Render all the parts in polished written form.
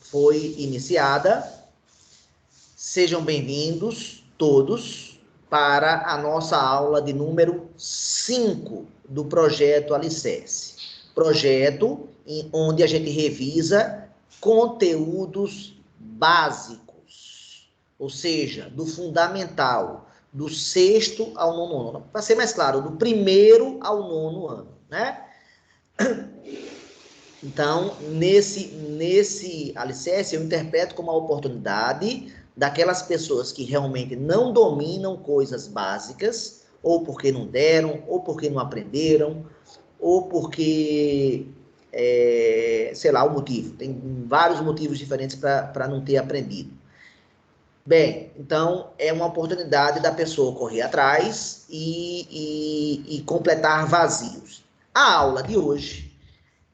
foi iniciada. Sejam bem-vindos todos para a nossa aula de número 5 do projeto Alicerce. Projeto onde a gente revisa conteúdos básicos, ou seja, do fundamental, do 6º ao 9º ano. Para ser mais claro, do 1º ao 9º ano, né? Então, nesse alicerce, eu interpreto como a oportunidade daquelas pessoas que realmente não dominam coisas básicas, ou porque não deram, ou porque não aprenderam, ou porque, sei lá, o motivo. Tem vários motivos diferentes para não ter aprendido. Bem, então, é uma oportunidade da pessoa correr atrás e completar vazios. A aula de hoje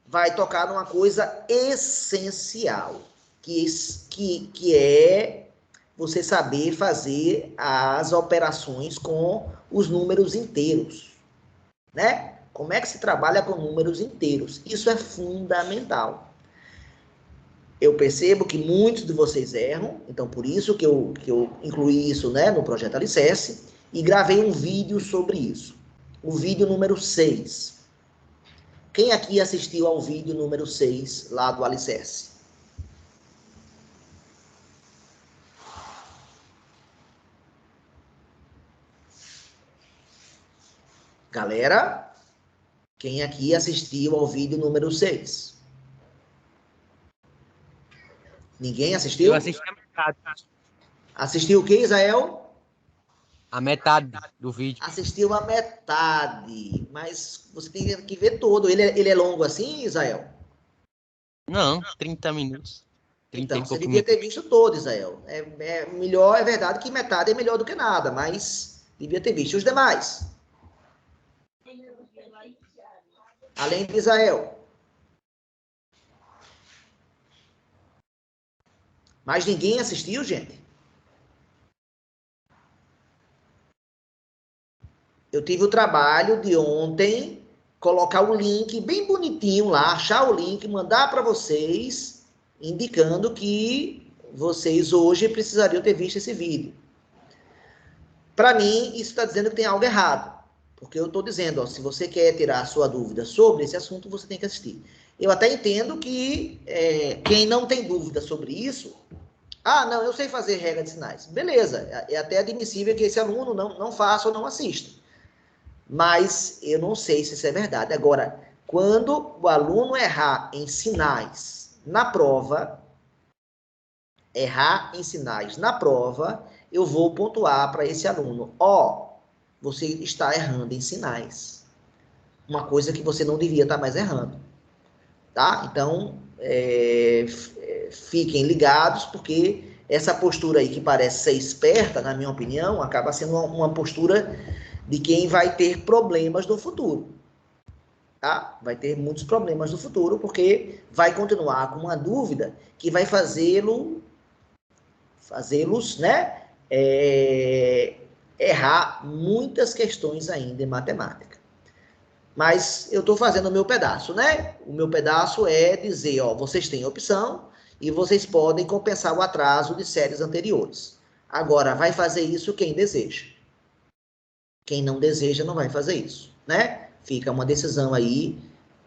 vai tocar numa coisa essencial, que é você saber fazer as operações com os números inteiros, né? Como é que se trabalha com números inteiros? Isso é fundamental. Eu percebo que muitos de vocês erram, então por isso que eu incluí isso, né, no projeto Alicerce, e gravei um vídeo sobre isso. O vídeo número 6. Quem aqui assistiu ao vídeo número 6, lá do Alicerce? Galera, quem aqui assistiu ao vídeo número 6? Ninguém assistiu? Eu assisti a metade. Assistiu o que, Israel? A metade do vídeo. Assistiu a metade, mas você tem que ver todo. Ele é longo assim, Israel? Não, 30 minutos. 30 Então, e você poucos devia ter minutos. visto todo, Israel. Melhor, é verdade que metade é melhor do que nada, mas devia ter visto os demais. Além de Israel. Mas ninguém assistiu, gente? Eu tive o trabalho de ontem colocar o link bem bonitinho lá, achar o link, mandar para vocês, indicando que vocês hoje precisariam ter visto esse vídeo. Para mim, isso está dizendo que tem algo errado. Porque eu estou dizendo, ó, se você quer tirar a sua dúvida sobre esse assunto, você tem que assistir. Eu até entendo que quem não tem dúvida sobre isso... Ah, não, eu sei fazer regra de sinais. Beleza, é até admissível que esse aluno não faça ou não assista. Mas eu não sei se isso é verdade. Agora, quando o aluno errar em sinais na prova, eu vou pontuar para esse aluno. Ó, você está errando em sinais. Uma coisa que você não devia estar mais errando. Tá? Então, fiquem ligados, porque essa postura aí que parece ser esperta, na minha opinião, acaba sendo uma postura de quem vai ter problemas no futuro. Tá? Vai ter muitos problemas no futuro, porque vai continuar com uma dúvida que vai fazê-los, né, errar muitas questões ainda em matemática. Mas eu estou fazendo o meu pedaço, né? O meu pedaço é dizer, ó, vocês têm opção e vocês podem compensar o atraso de séries anteriores. Agora, vai fazer isso quem deseja. Quem não deseja não vai fazer isso, né? Fica uma decisão aí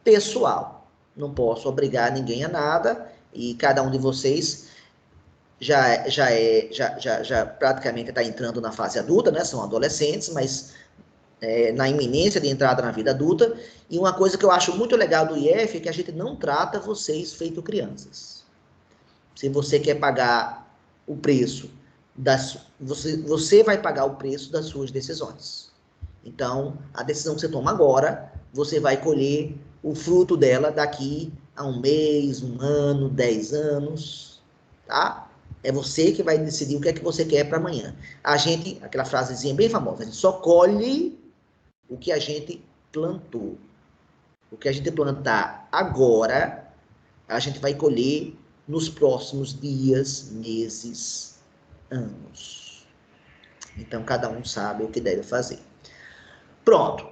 pessoal. Não posso obrigar ninguém a nada e cada um de vocês já praticamente está entrando na fase adulta, né? São adolescentes, mas na iminência de entrada na vida adulta. E uma coisa que eu acho muito legal do IF é que a gente não trata vocês feito crianças. Se você quer pagar o preço, você vai pagar o preço das suas decisões. Então, a decisão que você toma agora, você vai colher o fruto dela daqui a um mês, um ano, 10 anos, tá? É você que vai decidir o que é que você quer para amanhã. A gente, aquela frasezinha bem famosa, a gente só colhe o que a gente plantou. O que a gente plantar agora, a gente vai colher nos próximos dias, meses, anos. Então, cada um sabe o que deve fazer. Pronto.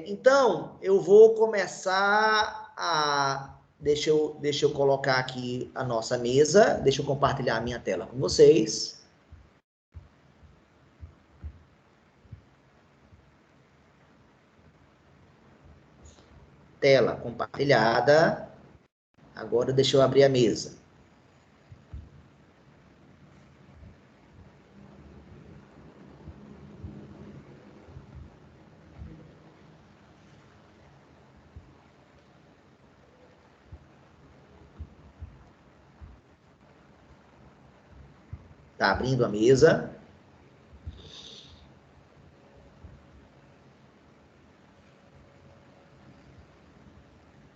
Então, eu vou começar a Deixa eu colocar aqui a nossa mesa. Deixa eu compartilhar a minha tela com vocês. Tela compartilhada. Agora deixa eu abrir a mesa. Tá abrindo a mesa.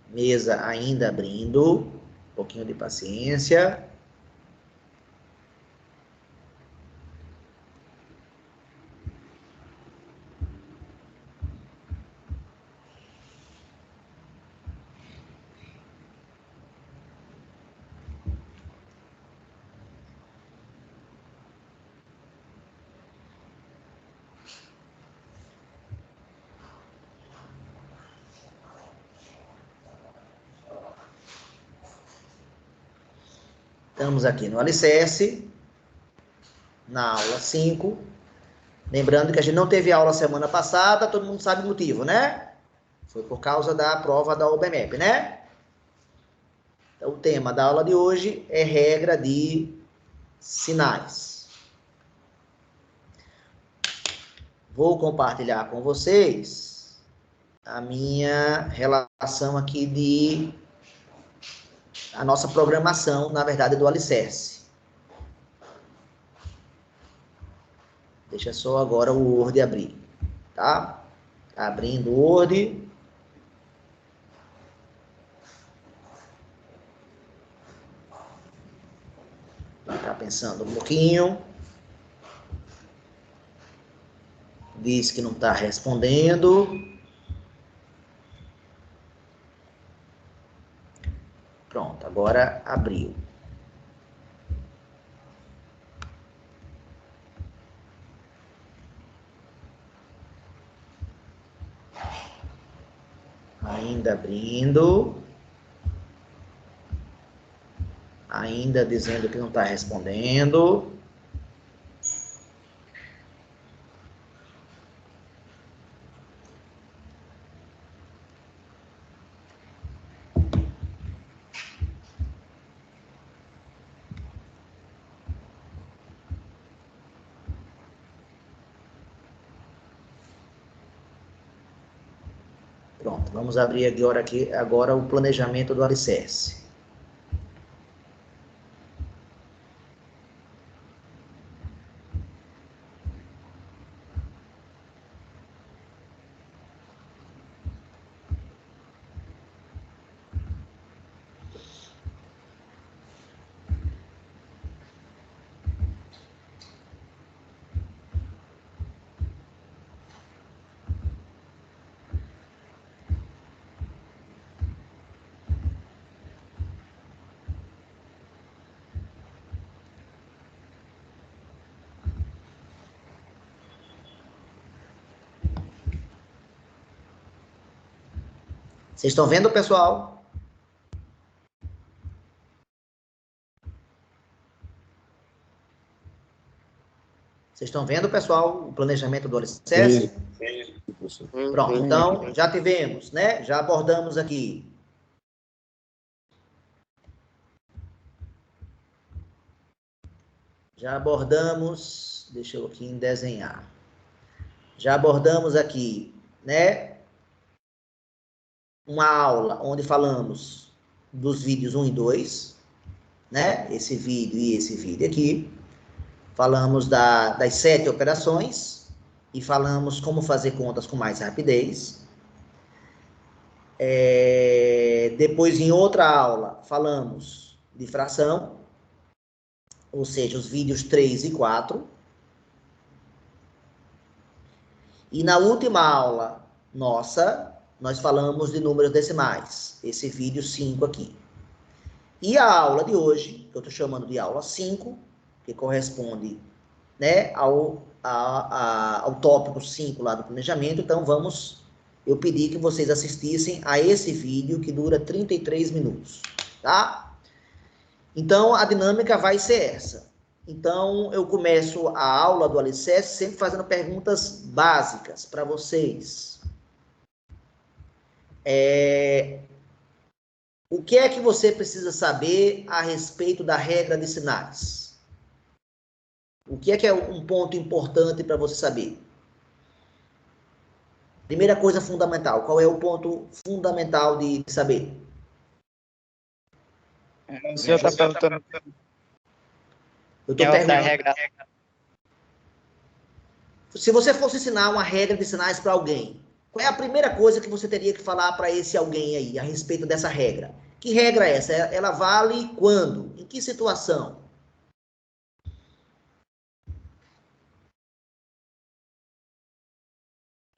Mesa ainda abrindo. Um pouquinho de paciência. Estamos aqui no Alicerce, na aula 5. Lembrando que a gente não teve aula semana passada, todo mundo sabe o motivo, né? Foi por causa da prova da OBMEP, né? Então, o tema da aula de hoje é regra de sinais. Vou compartilhar com vocês a minha relação aqui a nossa programação, na verdade, do Alicerce. Deixa só agora o Word abrir, tá? Tá abrindo o Word. Tá pensando um pouquinho. Diz que não está respondendo. Pronto, agora abriu. Ainda abrindo. Ainda dizendo que não está respondendo. Pronto, vamos abrir agora o planejamento do Alicerce. Vocês estão vendo, pessoal? Vocês estão vendo, pessoal, o planejamento do Alicerce? Sim. Pronto, então já tivemos, né? Já abordamos aqui. Já abordamos, deixa eu aqui desenhar. Já abordamos aqui, né? Uma aula onde falamos dos vídeos 1 e 2, né? Esse vídeo e esse vídeo aqui. Falamos das 7 operações e falamos como fazer contas com mais rapidez. Depois, em outra aula, falamos de fração, ou seja, os vídeos 3 e 4. E na última aula nossa, nós falamos de números decimais, esse vídeo 5 aqui. E a aula de hoje, que eu estou chamando de aula 5, que corresponde, né, ao tópico 5 lá do planejamento, então vamos eu pedi que vocês assistissem a esse vídeo que dura 33 minutos, tá? Então, a dinâmica vai ser essa. Então, eu começo a aula do Alicerce sempre fazendo perguntas básicas para vocês. O que é que você precisa saber a respeito da regra de sinais? O que é um ponto importante para você saber? Primeira coisa fundamental. Qual é o ponto fundamental de saber? O senhor está perguntando Eu estou qual é a perguntando. regra. Se você fosse ensinar uma regra de sinais para alguém, qual é a primeira coisa que você teria que falar para esse alguém aí a respeito dessa regra? Que regra é essa? Ela vale quando? Em que situação?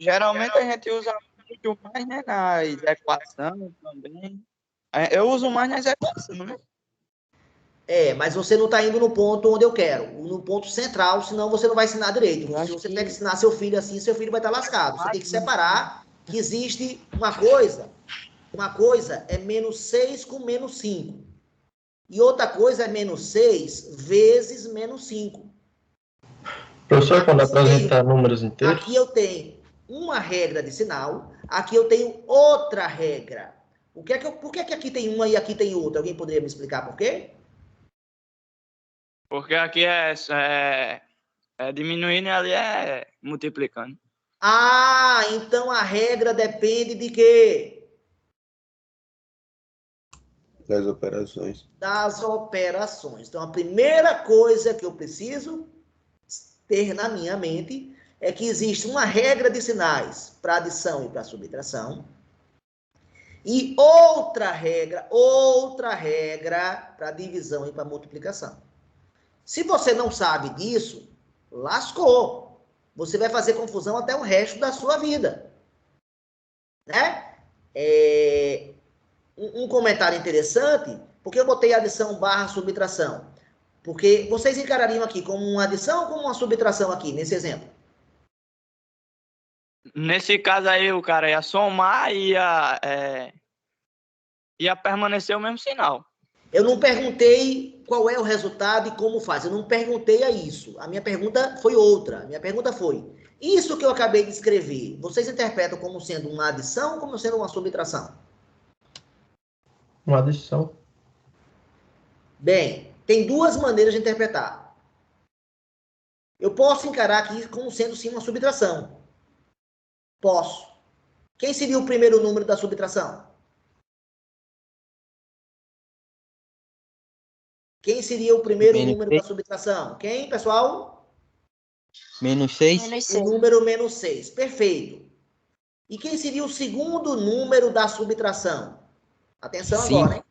Geralmente a gente usa muito mais, né, nas equações também. Eu uso mais nas equações, né? Mas você não está indo no ponto onde eu quero, no ponto central, senão você não vai ensinar direito. Se você tiver que ensinar seu filho assim, seu filho vai estar lascado. Você tem que separar que existe uma coisa é menos 6 com menos 5. E outra coisa é menos 6 vezes menos 5. Professor, quando apresentar números inteiros? Aqui eu tenho uma regra de sinal, aqui eu tenho outra regra. Por que aqui tem uma e aqui tem outra? Alguém poderia me explicar por quê? Porque aqui é diminuindo e ali é multiplicando. Ah, então a regra depende de quê? Das operações. Das operações. Então, a primeira coisa que eu preciso ter na minha mente é que existe uma regra de sinais para adição e para subtração. E outra regra para divisão e para multiplicação. Se você não sabe disso, lascou. Você vai fazer confusão até o resto da sua vida. Né? Um comentário interessante, porque eu botei adição barra subtração. Porque vocês encarariam aqui como uma adição ou como uma subtração aqui, nesse exemplo? Nesse caso aí, o cara ia somar e ia permanecer o mesmo sinal. Eu não perguntei qual é o resultado e como faz. Eu não perguntei a isso. A minha pergunta foi outra. A minha pergunta foi, isso que eu acabei de escrever, vocês interpretam como sendo uma adição ou como sendo uma subtração? Uma adição. Bem, tem duas maneiras de interpretar. Eu posso encarar aqui como sendo sim uma subtração. Posso. Quem seria o primeiro número da subtração? Quem seria o primeiro número da subtração? Quem, pessoal? Menos 6. O número menos 6. Perfeito. E quem seria o segundo número da subtração? Atenção agora, hein?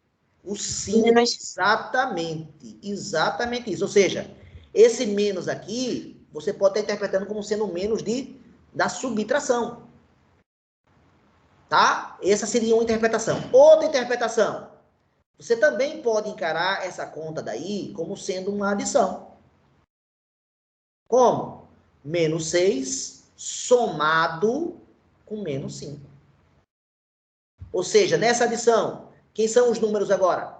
O 5. Exatamente. Exatamente isso. Ou seja, esse menos aqui, você pode estar interpretando como sendo menos da subtração. Tá? Essa seria uma interpretação. Outra interpretação. Você também pode encarar essa conta daí como sendo uma adição. Como? Menos 6 somado com menos 5. Ou seja, nessa adição, quem são os números agora?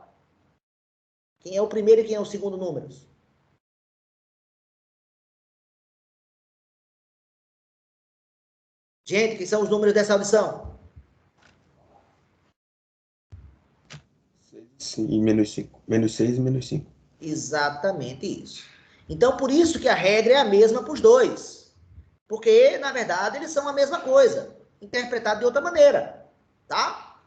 Quem é o primeiro e quem é o segundo números? Gente, quem são os números dessa adição? E menos 5. Menos 6 e menos 5. Exatamente isso. Então, por isso que a regra é a mesma para os dois. Porque, na verdade, eles são a mesma coisa, interpretado de outra maneira. Tá?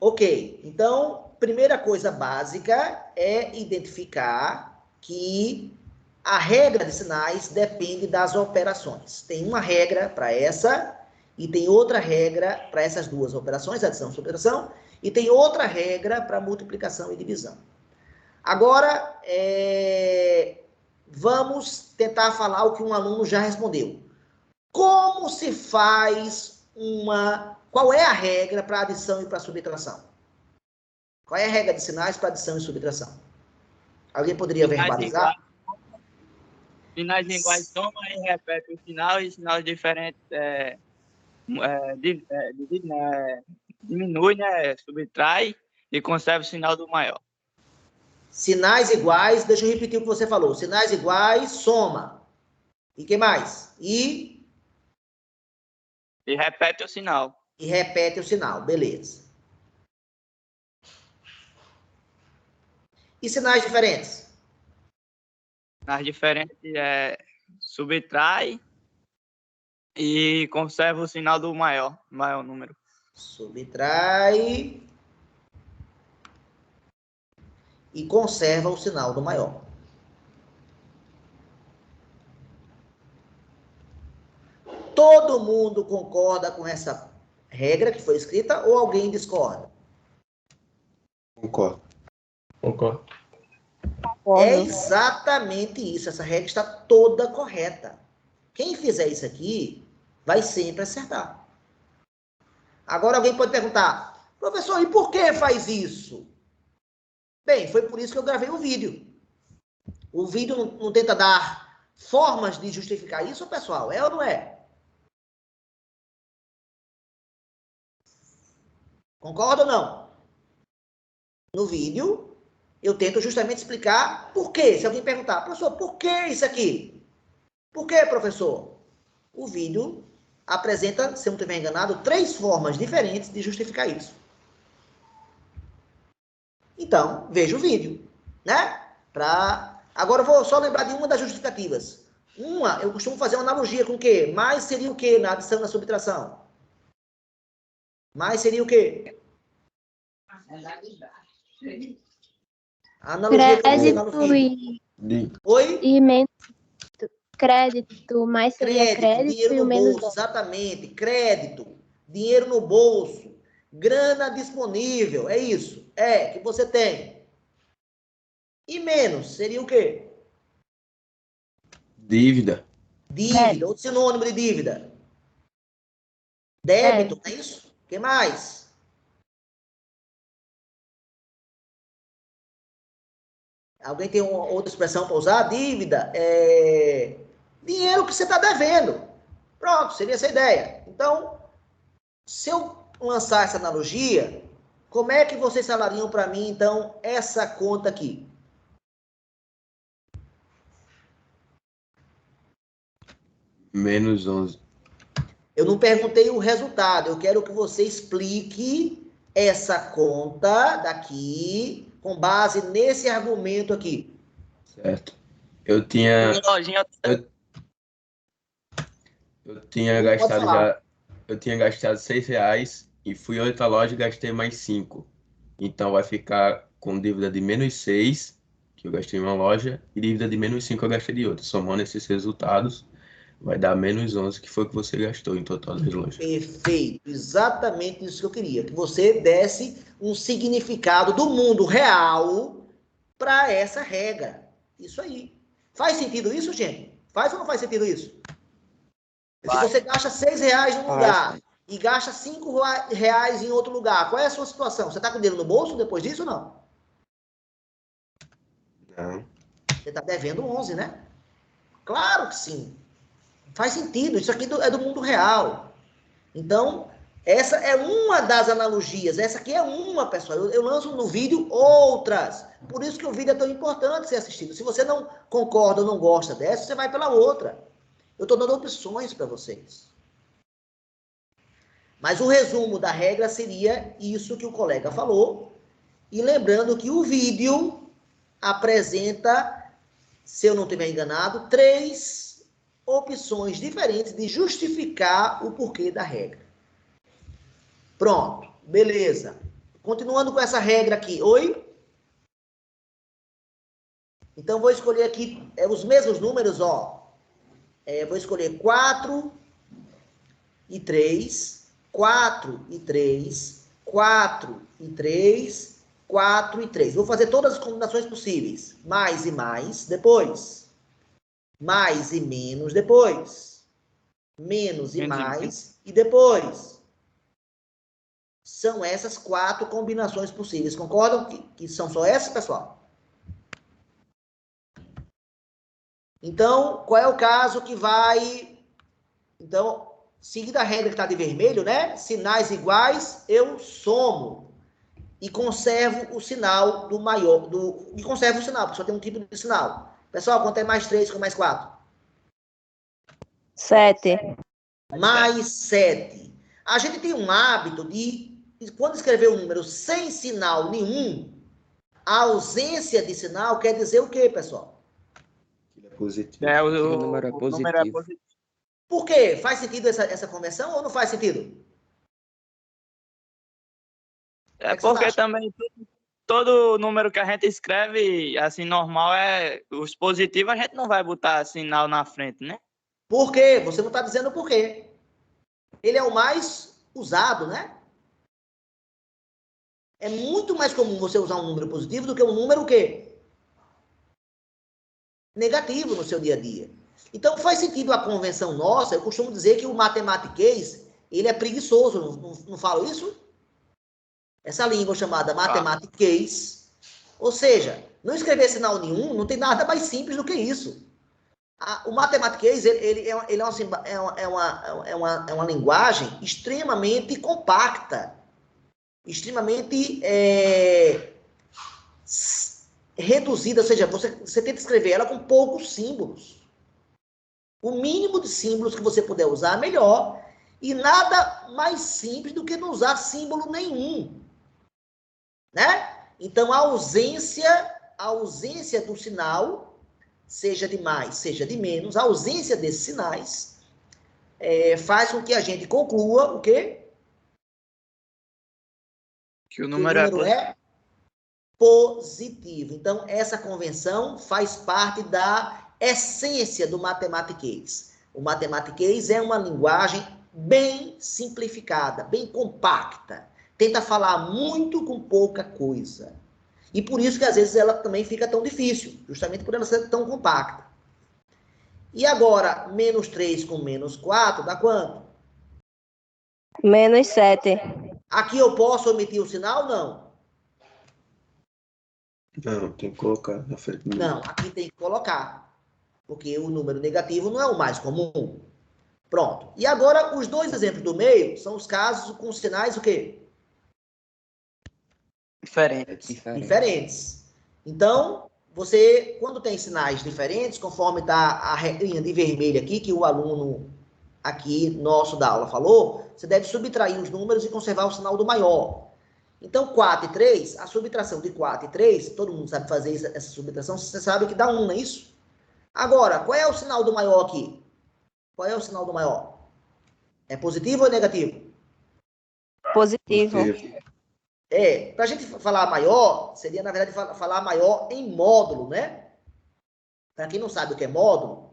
Ok. Então, primeira coisa básica é identificar que a regra de sinais depende das operações. Tem uma regra para essa e tem outra regra para essas duas operações, adição e subtração, e tem outra regra para multiplicação e divisão. Agora, vamos tentar falar o que um aluno já respondeu. Como se faz Qual é a regra para adição e para subtração? Qual é a regra de sinais para adição e subtração? Alguém poderia verbalizar? Sinais iguais soma e repete o sinal e sinais diferentes Diminui, né? Subtrai e conserva o sinal do maior. Sinais iguais, deixa eu repetir o que você falou. Sinais iguais, soma. E que mais? E repete o sinal. E repete o sinal, beleza. E sinais diferentes? Sinais diferentes subtrai e conserva o sinal do maior número. Subtrai e conserva o sinal do maior. Todo mundo concorda com essa regra que foi escrita ou alguém discorda? Concordo. Concordo. É exatamente isso. Essa regra está toda correta. Quem fizer isso aqui vai sempre acertar. Agora alguém pode perguntar, professor, e por que faz isso? Bem, foi por isso que eu gravei o vídeo. O vídeo não tenta dar formas de justificar isso, pessoal? É ou não é? Concorda ou não? No vídeo, eu tento justamente explicar por quê. Se alguém perguntar, professor, por que isso aqui? Por que, professor? O vídeo apresenta, se eu não estiver enganado, 3 formas diferentes de justificar isso. Então, veja o vídeo, né? Agora eu vou só lembrar de uma das justificativas. Eu costumo fazer uma analogia com o quê? Mais seria o quê na adição e na subtração? Mais seria o quê? A analogia que eu fiz lá no fim. Oi? E menos crédito, mais seria crédito dinheiro e o no menos bolso, exatamente. Crédito, dinheiro no bolso, grana disponível, é isso. Que você tem. E menos seria o quê? Dívida. Dívida, outro sinônimo de dívida. Débito, não é isso? O que mais? Alguém tem outra expressão para usar? Dívida é dinheiro que você está devendo. Pronto, seria essa a ideia. Então, se eu lançar essa analogia, como é que vocês falariam para mim, então, essa conta aqui? Menos 11. Eu não perguntei o resultado, eu quero que você explique essa conta daqui com base nesse argumento aqui. Certo. Eu tinha Pode gastado falar. já. Eu tinha gastado R$6 e fui a outra loja e gastei mais 5. Então vai ficar com dívida de menos 6, que eu gastei em uma loja, e dívida de menos 5 eu gastei de outra. Somando esses resultados, vai dar menos 11, que foi o que você gastou em total das lojas. Perfeito, exatamente isso que eu queria, que você desse um significado do mundo real para essa regra. Isso aí. Faz sentido isso, gente? Faz ou não faz sentido isso? Se você gasta R$6 num lugar e gasta R$5 em outro lugar, qual é a sua situação? Você está com dinheiro no bolso depois disso ou não? Não. Você está devendo 11, né? Claro que sim. Faz sentido. Isso aqui é do mundo real. Então, essa é uma das analogias. Essa aqui é uma, pessoal. Eu lanço no vídeo outras. Por isso que o vídeo é tão importante ser assistido. Se você não concorda ou não gosta dessa, você vai pela outra. Eu estou dando opções para vocês. Mas o resumo da regra seria isso que o colega falou. E lembrando que o vídeo apresenta, se eu não estiver enganado, 3 opções diferentes de justificar o porquê da regra. Pronto, beleza. Continuando com essa regra aqui. Oi? Então, vou escolher aqui os mesmos números, ó. Vou escolher 4 e 3, 4 e 3, 4 e 3, 4 e 3. Vou fazer todas as combinações possíveis. Mais e mais, depois. Mais e menos, depois. Menos e mais, e depois. São essas 4 combinações possíveis. Concordam que são só essas, pessoal? Então, qual é o caso que vai... Então, seguida a regra que está de vermelho, né? Sinais iguais, eu somo. E conservo o sinal do maior. E conservo o sinal, porque só tem um tipo de sinal. Pessoal, quanto é mais 3 com mais 4? 7. Mais 7. A gente tem um hábito de, quando escrever um número sem sinal nenhum, a ausência de sinal quer dizer o quê, pessoal? Ele é positivo. O número é positivo. Por quê? Faz sentido essa conversão ou não faz sentido? É que vocês porque acham? também todo número que a gente escreve, assim, normal, os positivos, a gente não vai botar sinal na frente, né? Por quê? Você não está dizendo por quê. Ele é o mais usado, né? É muito mais comum você usar um número positivo do que um número o quê? Negativo no seu dia a dia. Então, faz sentido a convenção nossa. Eu costumo dizer que o matematiquês, ele é preguiçoso. Não falo isso? Essa língua chamada matematiquês. Ou seja, não escrever sinal nenhum, não tem nada mais simples do que isso. O matematiquês, ele é uma linguagem extremamente compacta, extremamente reduzida, ou seja, você tenta escrever ela com poucos símbolos. O mínimo de símbolos que você puder usar, melhor. E nada mais simples do que não usar símbolo nenhum. Né? Então, a ausência do sinal, seja de mais, seja de menos, a ausência desses sinais faz com que a gente conclua o quê? Que o número é positivo. Então, essa convenção faz parte da essência do matematiquês. O matematiquês é uma linguagem bem simplificada, bem compacta. Tenta falar muito com pouca coisa. E por isso que às vezes ela também fica tão difícil, justamente por ela ser tão compacta. E agora, menos 3 com menos 4 dá quanto? Menos 7. Aqui eu posso omitir o sinal? Não. Não, tem que colocar na frente do Não, aqui tem que colocar. Porque o número negativo não é o mais comum. Pronto. E agora, os dois exemplos do meio são os casos com sinais o quê? Diferentes. Então, você, quando tem sinais diferentes, conforme está a regrinha de vermelho aqui, que o aluno aqui nosso da aula falou, você deve subtrair os números e conservar o sinal do maior. Então, 4 e 3, a subtração de 4 e 3, todo mundo sabe fazer essa subtração, você sabe que dá 1, não é isso? Agora, qual é o sinal do maior aqui? Qual é o sinal do maior? É positivo ou negativo? Positivo. Para a gente falar maior, seria, na verdade, falar maior em módulo, né? Para quem não sabe o que é módulo,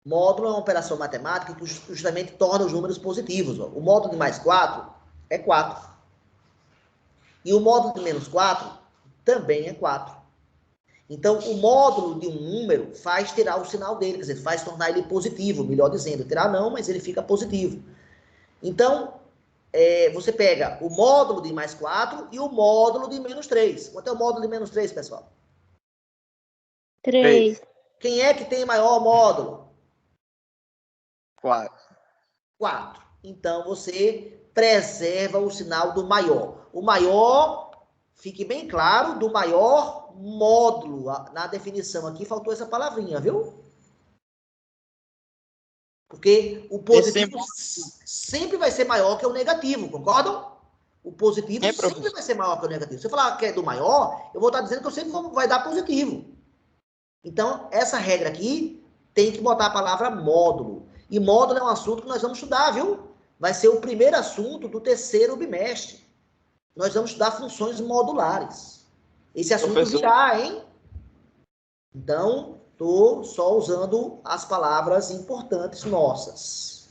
módulo é uma operação matemática que justamente torna os números positivos. Ó. O módulo de mais 4 é 4. E o módulo de menos 4 também é 4. Então, o módulo de um número faz tirar o sinal dele, quer dizer, faz tornar ele positivo, melhor dizendo. Tirar não, mas ele fica positivo. Então, você pega o módulo de mais 4 e o módulo de menos 3. Quanto é o módulo de menos 3, pessoal? 3. Quem é que tem maior módulo? 4. 4. Então, você preserva o sinal do maior. O maior, fique bem claro, do maior módulo. Na definição aqui faltou essa palavrinha, viu? Porque o positivo sempre vai ser maior que o negativo, concordam? O positivo sempre vai ser maior que o negativo. Se eu falar que é do maior, eu vou estar dizendo que eu sempre vai dar positivo. Então, essa regra aqui tem que botar a palavra módulo. E módulo é um assunto que nós vamos estudar, viu? Vai ser o primeiro assunto do terceiro bimestre. Nós vamos estudar funções modulares. Esse assunto virá, hein? Então, estou só usando as palavras importantes nossas.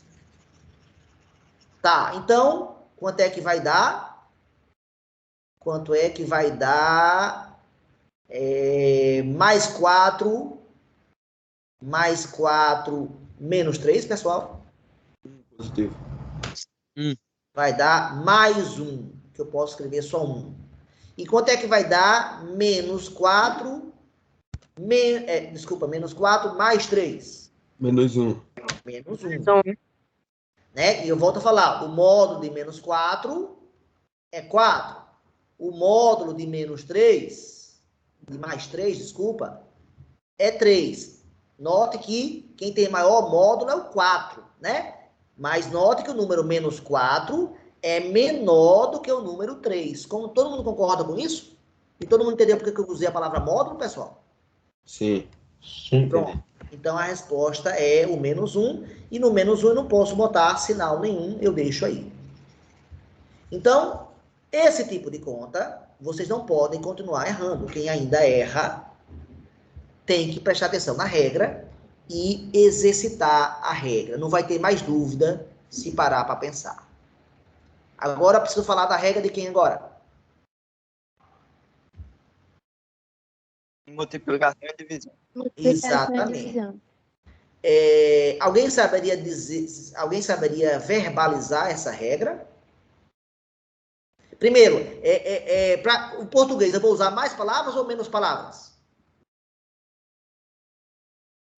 Tá, então, quanto é que vai dar? Quanto é que vai dar? Mais 4, menos 3, pessoal? positivo. Vai dar mais 1, que eu posso escrever só 1. E quanto é que vai dar? Menos 4, menos 4 mais 3. Menos 1. Menos 1. né? E eu volto a falar, o módulo de menos 4 é 4. O módulo de menos 3, de mais 3, desculpa, é 3. Note que quem tem maior módulo é o 4, né? Mas note que o número menos 4 é menor do que o número 3. Como todo mundo concorda com isso? E todo mundo entendeu porque que eu usei a palavra módulo, pessoal? Sim. Sim. Pronto. Então a resposta é o menos 1. E no menos 1 eu não posso botar sinal nenhum, eu deixo aí. Então, esse tipo de conta, vocês não podem continuar errando. Quem ainda erra tem que prestar atenção na regra e exercitar a regra. Não vai ter mais dúvida se parar para pensar. Agora, preciso falar da regra de quem agora? Multiplicação e divisão. Multiplicação e Exatamente. divisão. Alguém saberia dizer, alguém saberia verbalizar essa regra? Primeiro, para o português, eu vou usar mais palavras ou menos palavras?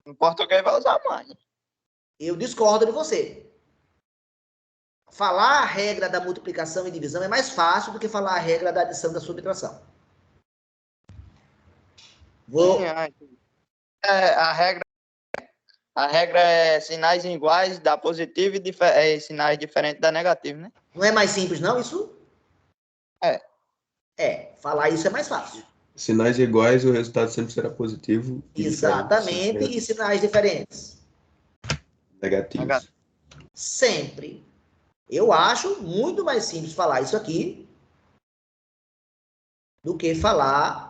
Em português vai usar mais. Eu discordo de você. Falar a regra da multiplicação e divisão é mais fácil do que falar a regra da adição e da subtração. Vou... A regra é sinais iguais dá positivo e sinais diferentes dá negativo, né? Não é mais simples, não, isso? Falar isso é mais fácil. Sinais iguais, o resultado sempre será positivo. Exatamente, e sinais diferentes? Negativos. Sempre. Eu acho muito mais simples falar isso aqui do que falar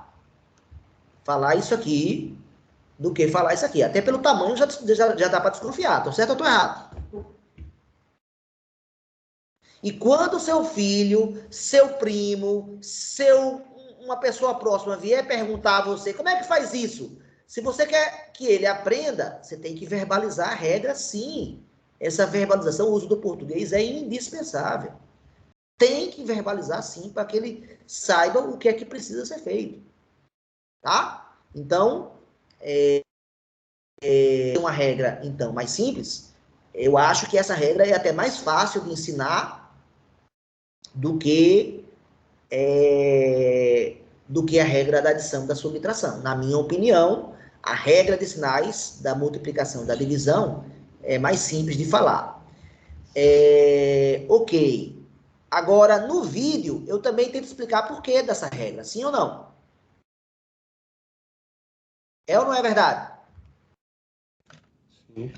isso aqui do que falar isso aqui. Até pelo tamanho já dá para desconfiar. Tô certo ou tô errado? E quando seu filho, seu primo, uma pessoa próxima vier perguntar a você, como é que faz isso? Se você quer que ele aprenda, você tem que verbalizar a regra, sim. Essa verbalização, o uso do português é indispensável. Tem que verbalizar, sim, para que ele saiba o que é que precisa ser feito. Tá? Então, uma regra, então, mais simples, eu acho que essa regra é até mais fácil de ensinar do que a regra da adição e da subtração. Na minha opinião, a regra de sinais da multiplicação e da divisão é mais simples de falar. Ok. Agora, no vídeo, eu também tento explicar por que dessa regra, sim ou não? É ou não é verdade? Sim.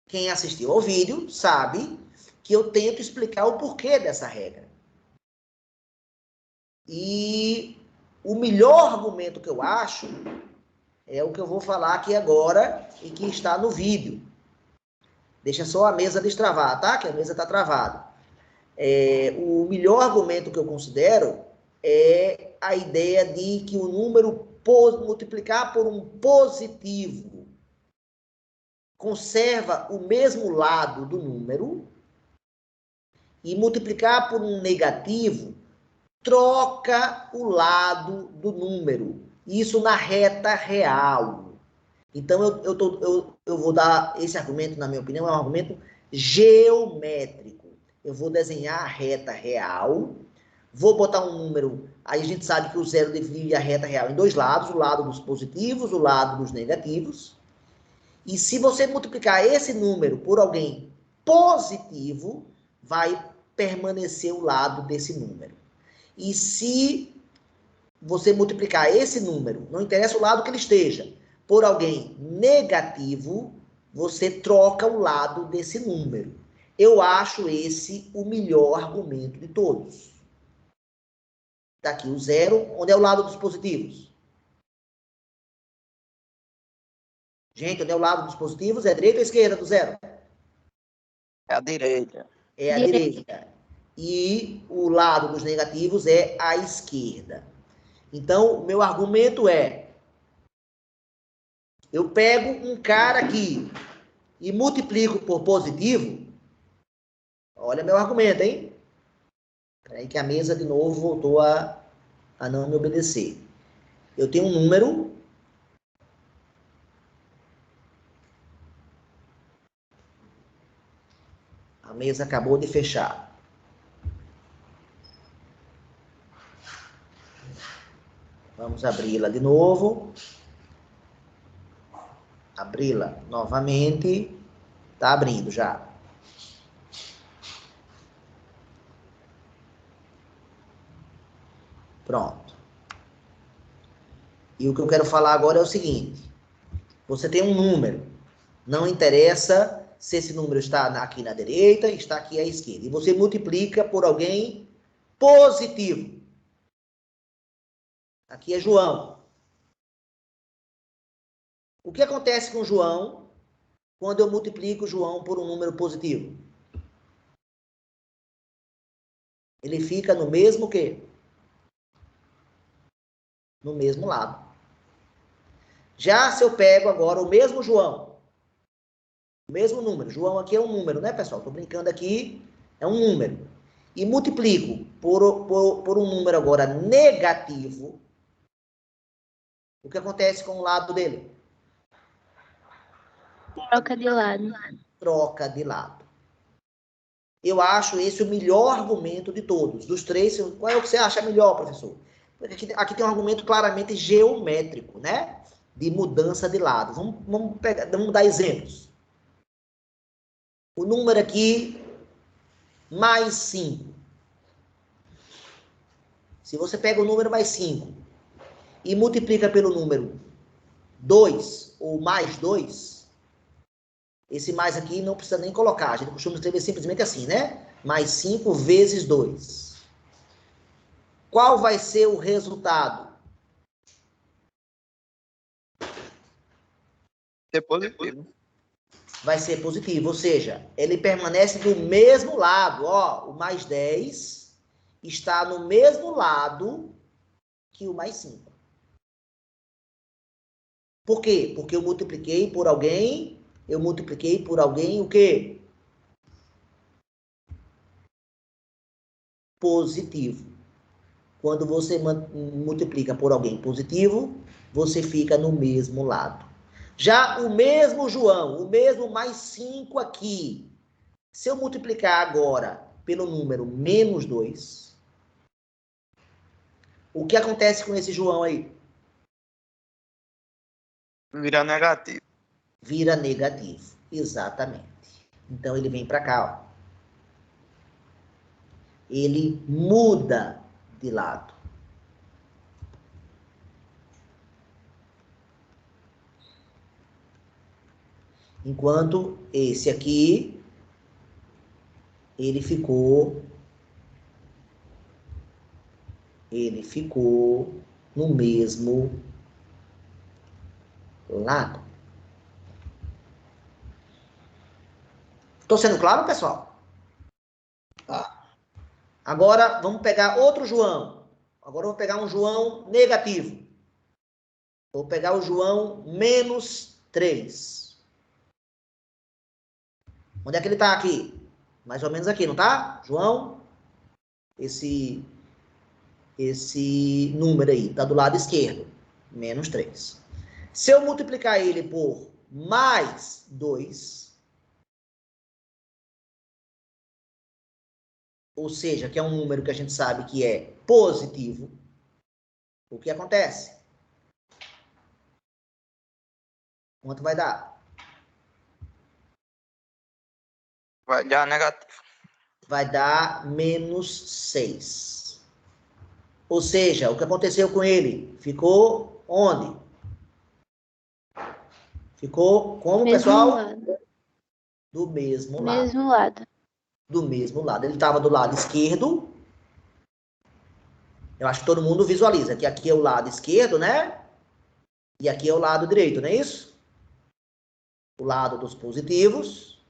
Quem assistiu ao vídeo sabe que eu tento explicar o porquê dessa regra. E o melhor argumento que eu acho é o que eu vou falar aqui agora e que está no vídeo. Deixa só a mesa destravar, tá? Que a mesa está travada. O melhor argumento que eu considero é a ideia de que o número multiplicar por um positivo conserva o mesmo lado do número e multiplicar por um negativo troca o lado do número. Isso na reta real. Então, eu vou dar esse argumento, na minha opinião, é um argumento geométrico. Eu vou desenhar a reta real, vou botar um número, aí a gente sabe que o zero divide a reta real em dois lados, o lado dos positivos, o lado dos negativos. E se você multiplicar esse número por alguém positivo, vai permanecer o lado desse número. E se você multiplicar esse número, não interessa o lado que ele esteja, por alguém negativo, você troca o lado desse número. Eu acho esse o melhor argumento de todos. Está aqui o zero, onde é o lado dos positivos? Gente, onde é o lado dos positivos? É a direita ou a esquerda do zero? É a direita. É a direita. E o lado dos negativos é a esquerda. Então, o meu argumento é: eu pego um cara aqui e multiplico por positivo. Olha meu argumento, hein? Peraí que a mesa de novo voltou a não me obedecer. Eu tenho um número. mesa acabou de fechar. Vamos abri-la de novo. Abri-la novamente. Está abrindo já. Pronto. E o que eu quero falar agora é o seguinte. Você tem um número. Não interessa se esse número está aqui na direita, está aqui à esquerda. E você multiplica por alguém positivo. Aqui é João. O que acontece com João quando eu multiplico João por um número positivo? Ele fica no mesmo quê? No mesmo lado. Já se eu pego agora o mesmo João, o mesmo número, João aqui é um número, né, pessoal? Estou brincando aqui, é um número. E multiplico por um número agora negativo, o que acontece com o lado dele? Troca de lado. Troca de lado. Eu acho esse o melhor argumento de todos. Dos três, qual é o que você acha melhor, professor? Porque aqui tem um argumento claramente geométrico, né? De mudança de lado. Vamos dar exemplos. O número aqui, mais 5. Se você pega o número mais 5 e multiplica pelo número 2 ou mais 2, esse mais aqui não precisa nem colocar. A gente costuma escrever simplesmente assim, né? Mais 5 vezes 2. Qual vai ser o resultado? Ser positivo. Vai ser positivo, ou seja, ele permanece do mesmo lado. Ó, o mais 10 está no mesmo lado que o mais 5. Por quê? Porque eu multipliquei por alguém o quê? Positivo. Quando você multiplica por alguém positivo, você fica no mesmo lado. Já o mesmo João, o mesmo mais 5 aqui, se eu multiplicar agora pelo número menos 2, o que acontece com esse João aí? Vira negativo. Vira negativo, exatamente. Então ele vem para cá, ó. Ele muda de lado. Enquanto esse aqui, ele ficou no mesmo lado. Estou sendo claro, pessoal? Tá. Agora, vamos pegar outro João. Agora, eu vou pegar um João negativo. Vou pegar o João menos 3. Onde é que ele está aqui? Mais ou menos aqui, não tá? João, esse número aí, está do lado esquerdo. Menos 3. Se eu multiplicar ele por mais 2, ou seja, que é um número que a gente sabe que é positivo, o que acontece? Quanto vai dar? Vai dar negativo. Vai dar menos 6. Ou seja, o que aconteceu com ele? Ficou onde? Ficou como, Mesmo pessoal? lado. Do mesmo lado. Mesmo lado. Do mesmo lado. Ele estava do lado esquerdo. Eu acho que todo mundo visualiza que aqui é o lado esquerdo, né? E aqui é o lado direito, não é isso? O lado dos positivos,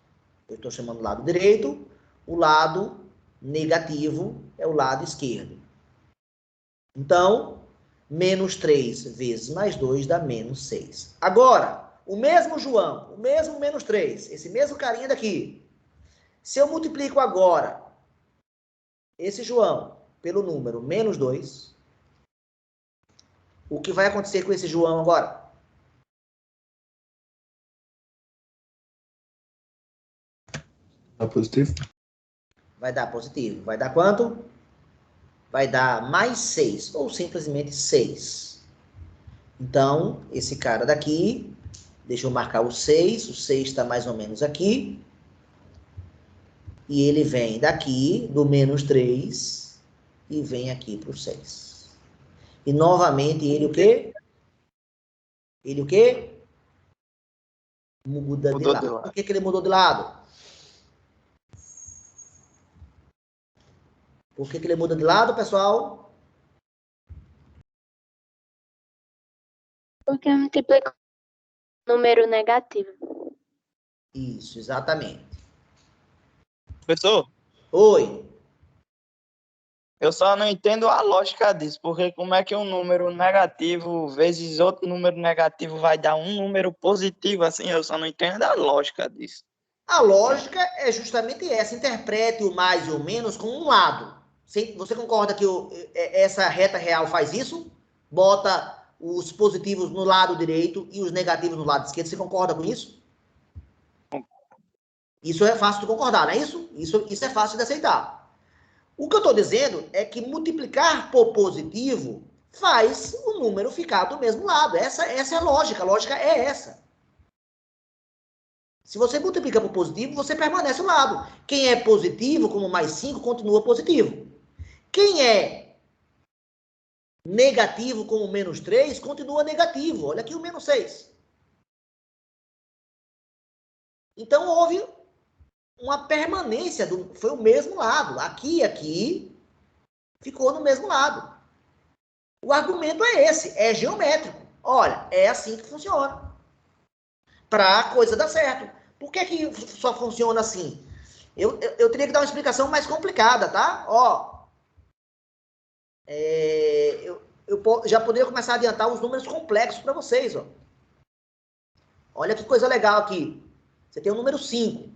eu estou chamando lado direito. O lado negativo é o lado esquerdo. Então, menos 3 vezes mais 2 dá menos 6. Agora, o mesmo João, o mesmo menos 3, esse mesmo carinha daqui. Se eu multiplico agora esse João pelo número menos 2, o que vai acontecer com esse João agora? Tá positivo? Vai dar positivo. Vai dar quanto? Vai dar mais 6, ou simplesmente 6. Então, esse cara daqui, deixa eu marcar o 6 está mais ou menos aqui. E ele vem daqui, do menos 3, e vem aqui para o 6. E novamente ele o quê? Ele o quê? Muda de lado. Por que ele mudou de lado? Por que ele muda de lado, pessoal? Porque multiplica o número negativo. Isso, exatamente. Professor, Oi. eu só não entendo a lógica disso, porque como é que um número negativo vezes outro número negativo vai dar um número positivo, assim, eu só não entendo a lógica disso. A lógica é justamente essa. Interprete o mais e o menos com um lado. Você concorda que essa reta real faz isso? Bota os positivos no lado direito e os negativos no lado esquerdo. Você concorda com isso? Isso é fácil de concordar, não é isso? Isso é fácil de aceitar. O que eu estou dizendo é que multiplicar por positivo faz o número ficar do mesmo lado. Essa é a lógica. A lógica é essa. Se você multiplica por positivo, você permanece ao lado. Quem é positivo, como mais 5, continua positivo. Quem é negativo, como menos 3, continua negativo. Olha aqui o menos 6. Então, houve uma permanência, foi o mesmo lado. Aqui e aqui, ficou no mesmo lado. O argumento é esse, é geométrico. Olha, é assim que funciona. Para a coisa dar certo. Por que só funciona assim? Eu teria que dar uma explicação mais complicada, tá? Ó, eu já poderia começar a adiantar os números complexos para vocês, ó. Olha que coisa legal aqui. Você tem o número 5.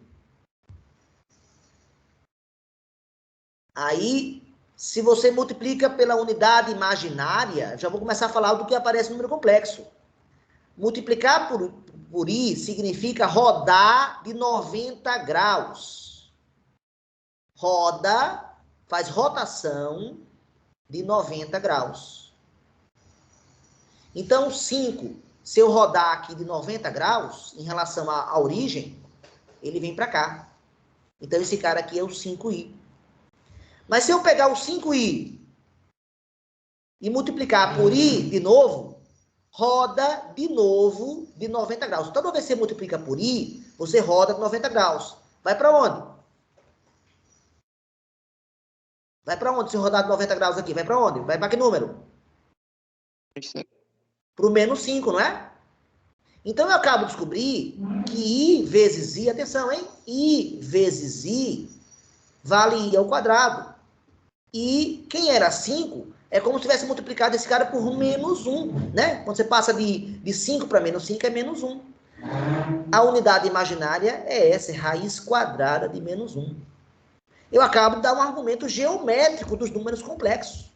Aí, se você multiplica pela unidade imaginária, já vou começar a falar do que aparece no número complexo. Multiplicar por I significa rodar de 90 graus. Roda, faz rotação de 90 graus. Então, 5, se eu rodar aqui de 90 graus, em relação à origem, ele vem para cá. Então, esse cara aqui é o 5i. Mas se eu pegar o 5i e multiplicar por i de novo, roda de novo de 90 graus. Toda vez que você multiplica por i, você roda de 90 graus. Vai para onde? Vai para onde se rodar de 90 graus aqui? Vai para onde? Vai para que número? Para o menos 5, não é? Então, eu acabo de descobrir que i vezes i, atenção, hein? I vezes i vale i ao quadrado. E quem era 5 é como se tivesse multiplicado esse cara por menos 1, né? Quando você passa de 5 para menos 5, é menos 1. A unidade imaginária é essa, é raiz quadrada de menos 1. Eu acabo de dar um argumento geométrico dos números complexos.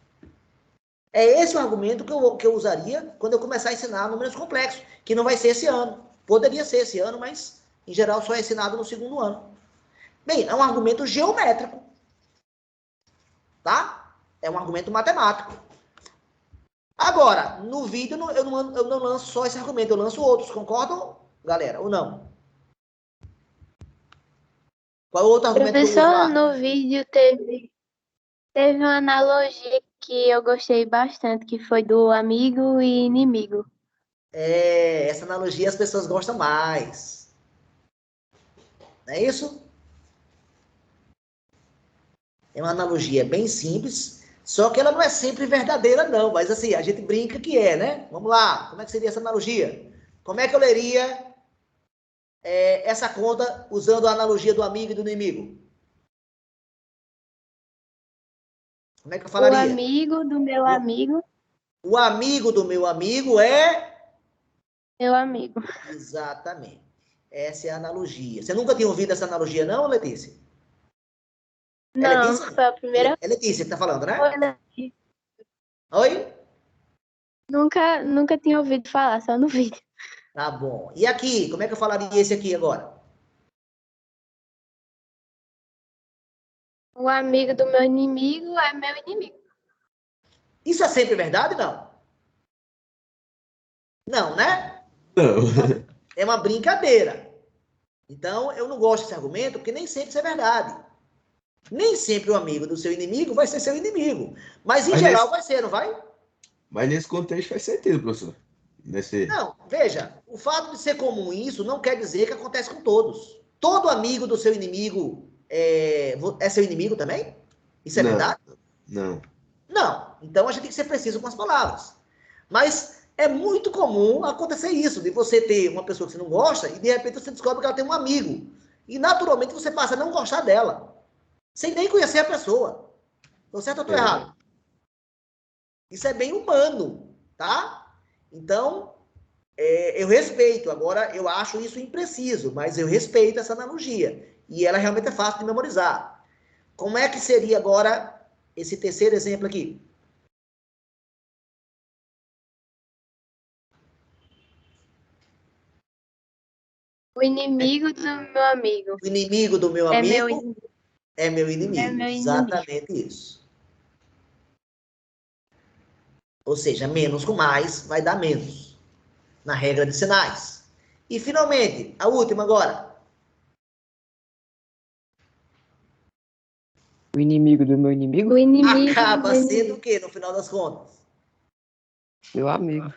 É esse o argumento que eu usaria quando eu começar a ensinar números complexos, que não vai ser esse ano. Poderia ser esse ano, mas, em geral, só é ensinado no segundo ano. Bem, é um argumento geométrico. Tá? É um argumento matemático. Agora, no vídeo, eu não lanço só esse argumento, eu lanço outros. Concordam, galera, ou não? Qual é o outro argumento Professor, que eu uso lá? no vídeo teve uma analogia que eu gostei bastante, que foi do amigo e inimigo. Essa analogia as pessoas gostam mais. Não é isso? É uma analogia bem simples, só que ela não é sempre verdadeira, não. Mas assim, a gente brinca que é, né? Vamos lá, como é que seria essa analogia? Como é que eu leria essa conta usando a analogia do amigo e do inimigo? Como é que eu falaria? O amigo do meu amigo. O amigo do meu amigo é... Meu amigo. Exatamente. Essa é a analogia. Você nunca tinha ouvido essa analogia, não, Letícia? Não, é Letícia? foi a primeira. É Letícia que tá falando, né? Foi. Oi? Nunca tinha ouvido falar, só no vídeo. Tá bom. E aqui, como é que eu falaria esse aqui agora? O amigo do meu inimigo é meu inimigo. Isso é sempre verdade, não? Não, né? Não. É uma brincadeira. Então, eu não gosto desse argumento, porque nem sempre isso é verdade. Nem sempre o amigo do seu inimigo vai ser seu inimigo. Mas, em geral, vai ser, não vai? Mas nesse contexto faz sentido, professor. Não, veja, o fato de ser comum isso não quer dizer que acontece com todos. Todo amigo do seu inimigo é seu inimigo também? Isso é verdade? Não. Não. Então, a gente tem que ser preciso com as palavras. Mas é muito comum acontecer isso, de você ter uma pessoa que você não gosta e, de repente, você descobre que ela tem um amigo. E, naturalmente, você passa a não gostar dela, sem nem conhecer a pessoa. Estou certo ou estou errado? Isso é bem humano, tá? Então, eu respeito. Agora, eu acho isso impreciso, mas eu respeito essa analogia. E ela realmente é fácil de memorizar. Como é que seria agora esse terceiro exemplo aqui? O inimigo do meu amigo. O inimigo do meu É amigo meu inimigo. é meu inimigo. É meu inimigo. Exatamente isso. Ou seja, menos com mais vai dar menos. Na regra de sinais. E, finalmente, a última agora. O inimigo do meu inimigo? O inimigo Acaba do meu sendo inimigo. o quê, no final das contas? Meu amigo.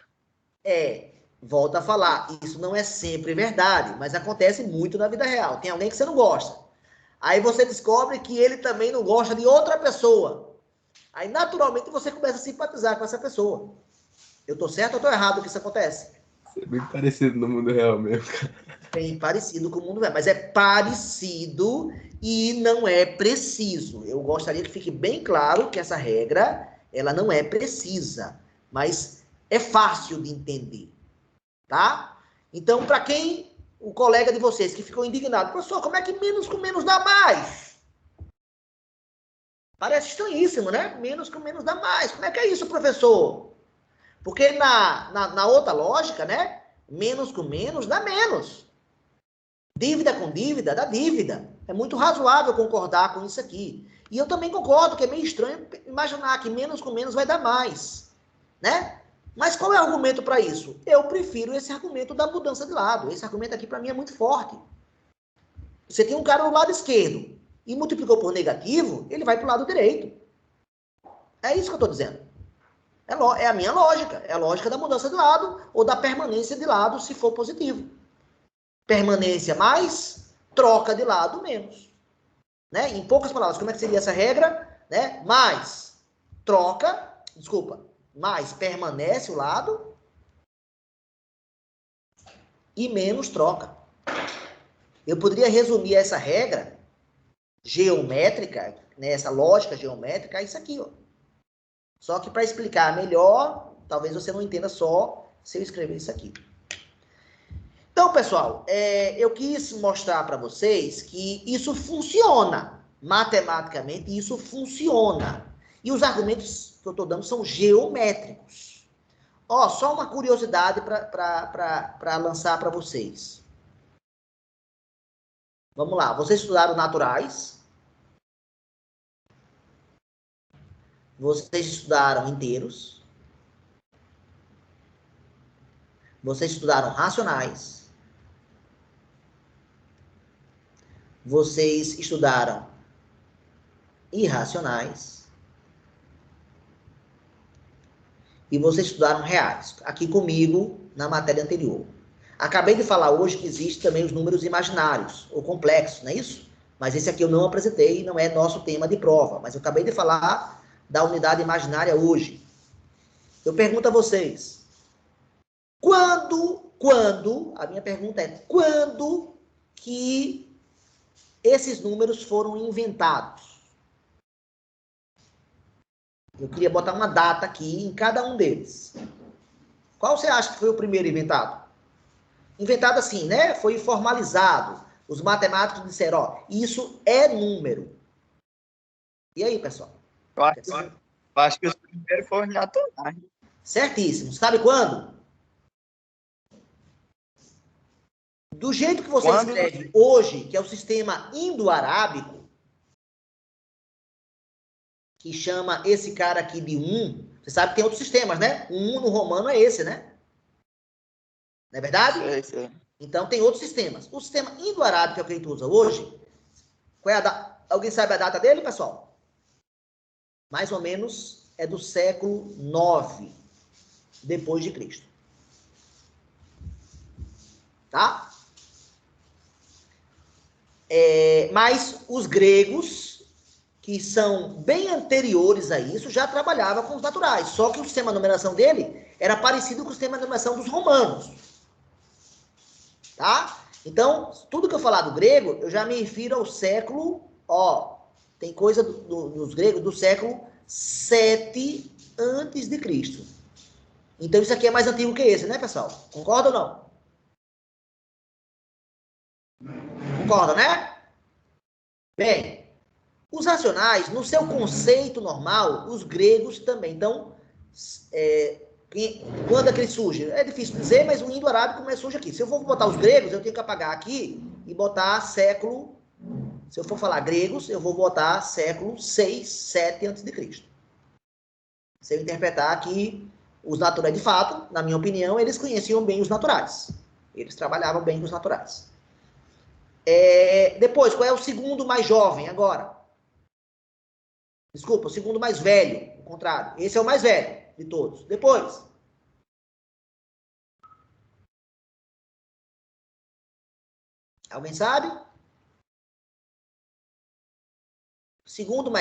Volta a falar, isso não é sempre verdade, mas acontece muito na vida real. Tem alguém que você não gosta. Aí você descobre que ele também não gosta de outra pessoa. Aí, naturalmente, você começa a simpatizar com essa pessoa. Eu tô certo ou tô errado que isso acontece? Isso é bem parecido no mundo real mesmo, cara. Bem parecido com o mundo real, mas é parecido e não é preciso. Eu gostaria que fique bem claro que essa regra, ela não é precisa, mas é fácil de entender, tá? Então, para quem, o colega de vocês que ficou indignado, professor, como é que menos com menos dá mais? Parece estranhíssimo, né? Menos com menos dá mais. Como é que é isso, professor? Porque na outra lógica, né? Menos com menos dá menos. Dívida com dívida dá dívida. É muito razoável concordar com isso aqui. E eu também concordo que é meio estranho imaginar que menos com menos vai dar mais, né? Mas qual é o argumento para isso? Eu prefiro esse argumento da mudança de lado. Esse argumento aqui para mim é muito forte. Você tem um cara no lado esquerdo e multiplicou por negativo, ele vai para o lado direito. É isso que eu estou dizendo. É a minha lógica. É a lógica da mudança de lado ou da permanência de lado se for positivo. Permanência mais, troca de lado menos. Né? Em poucas palavras, como é que seria essa regra? Né? Mais permanece o lado e menos troca. Eu poderia resumir essa regra geométrica, né, essa lógica geométrica, a isso aqui, ó. Só que para explicar melhor, talvez você não entenda só se eu escrever isso aqui. Então, pessoal, eu quis mostrar para vocês que isso funciona. Matematicamente, isso funciona. E os argumentos que eu estou dando são geométricos. Ó, só uma curiosidade para lançar para vocês. Vamos lá, vocês estudaram naturais. Vocês estudaram inteiros. Vocês estudaram racionais. Vocês estudaram irracionais. E vocês estudaram reais. Aqui comigo, na matéria anterior. Acabei de falar hoje que existe também os números imaginários, ou complexos, não é isso? Mas esse aqui eu não apresentei, não é nosso tema de prova. Mas eu acabei de falar da unidade imaginária hoje. Eu pergunto a vocês, a minha pergunta é, quando que esses números foram inventados? Eu queria botar uma data aqui em cada um deles. Qual você acha que foi o primeiro inventado? Inventado assim, né? Foi formalizado. Os matemáticos disseram, ó, isso é número. E aí, pessoal? Eu acho que os primeiros foram naturais. Certíssimo. Sabe quando? Do jeito que você escreve hoje, que é o sistema indo-arábico, que chama esse cara aqui de 1, você sabe que tem outros sistemas, né? O 1 no romano é esse, né? Não é verdade? Sei. Então, tem outros sistemas. O sistema indo-arábico, que é o que a gente usa hoje, qual é a data? Alguém sabe a data dele, pessoal? Mais ou menos é do século 9 depois de Cristo. Tá? Mas os gregos, que são bem anteriores a isso, já trabalhavam com os naturais. Só que o sistema de numeração dele era parecido com o sistema de numeração dos romanos. Tá? Então, tudo que eu falar do grego, eu já me refiro ao século, tem coisa dos gregos do século 7 antes de Cristo. Então, isso aqui é mais antigo que esse, né, pessoal? Concorda ou não? Concorda, né? Bem, os racionais, no seu conceito normal, os gregos também. Então, quando é que ele surge? É difícil dizer, mas o indo-arábico surge aqui. Se eu for botar os gregos, eu tenho que apagar aqui e botar século. Se eu for falar gregos, eu vou botar século 6, 7 a.C. Se eu interpretar aqui os naturais, de fato, na minha opinião, eles conheciam bem os naturais. Eles trabalhavam bem com os naturais. Depois, qual é o segundo mais jovem agora? Desculpa, o segundo mais velho, o contrário. Esse é o mais velho de todos. Depois. Alguém sabe? Segundo,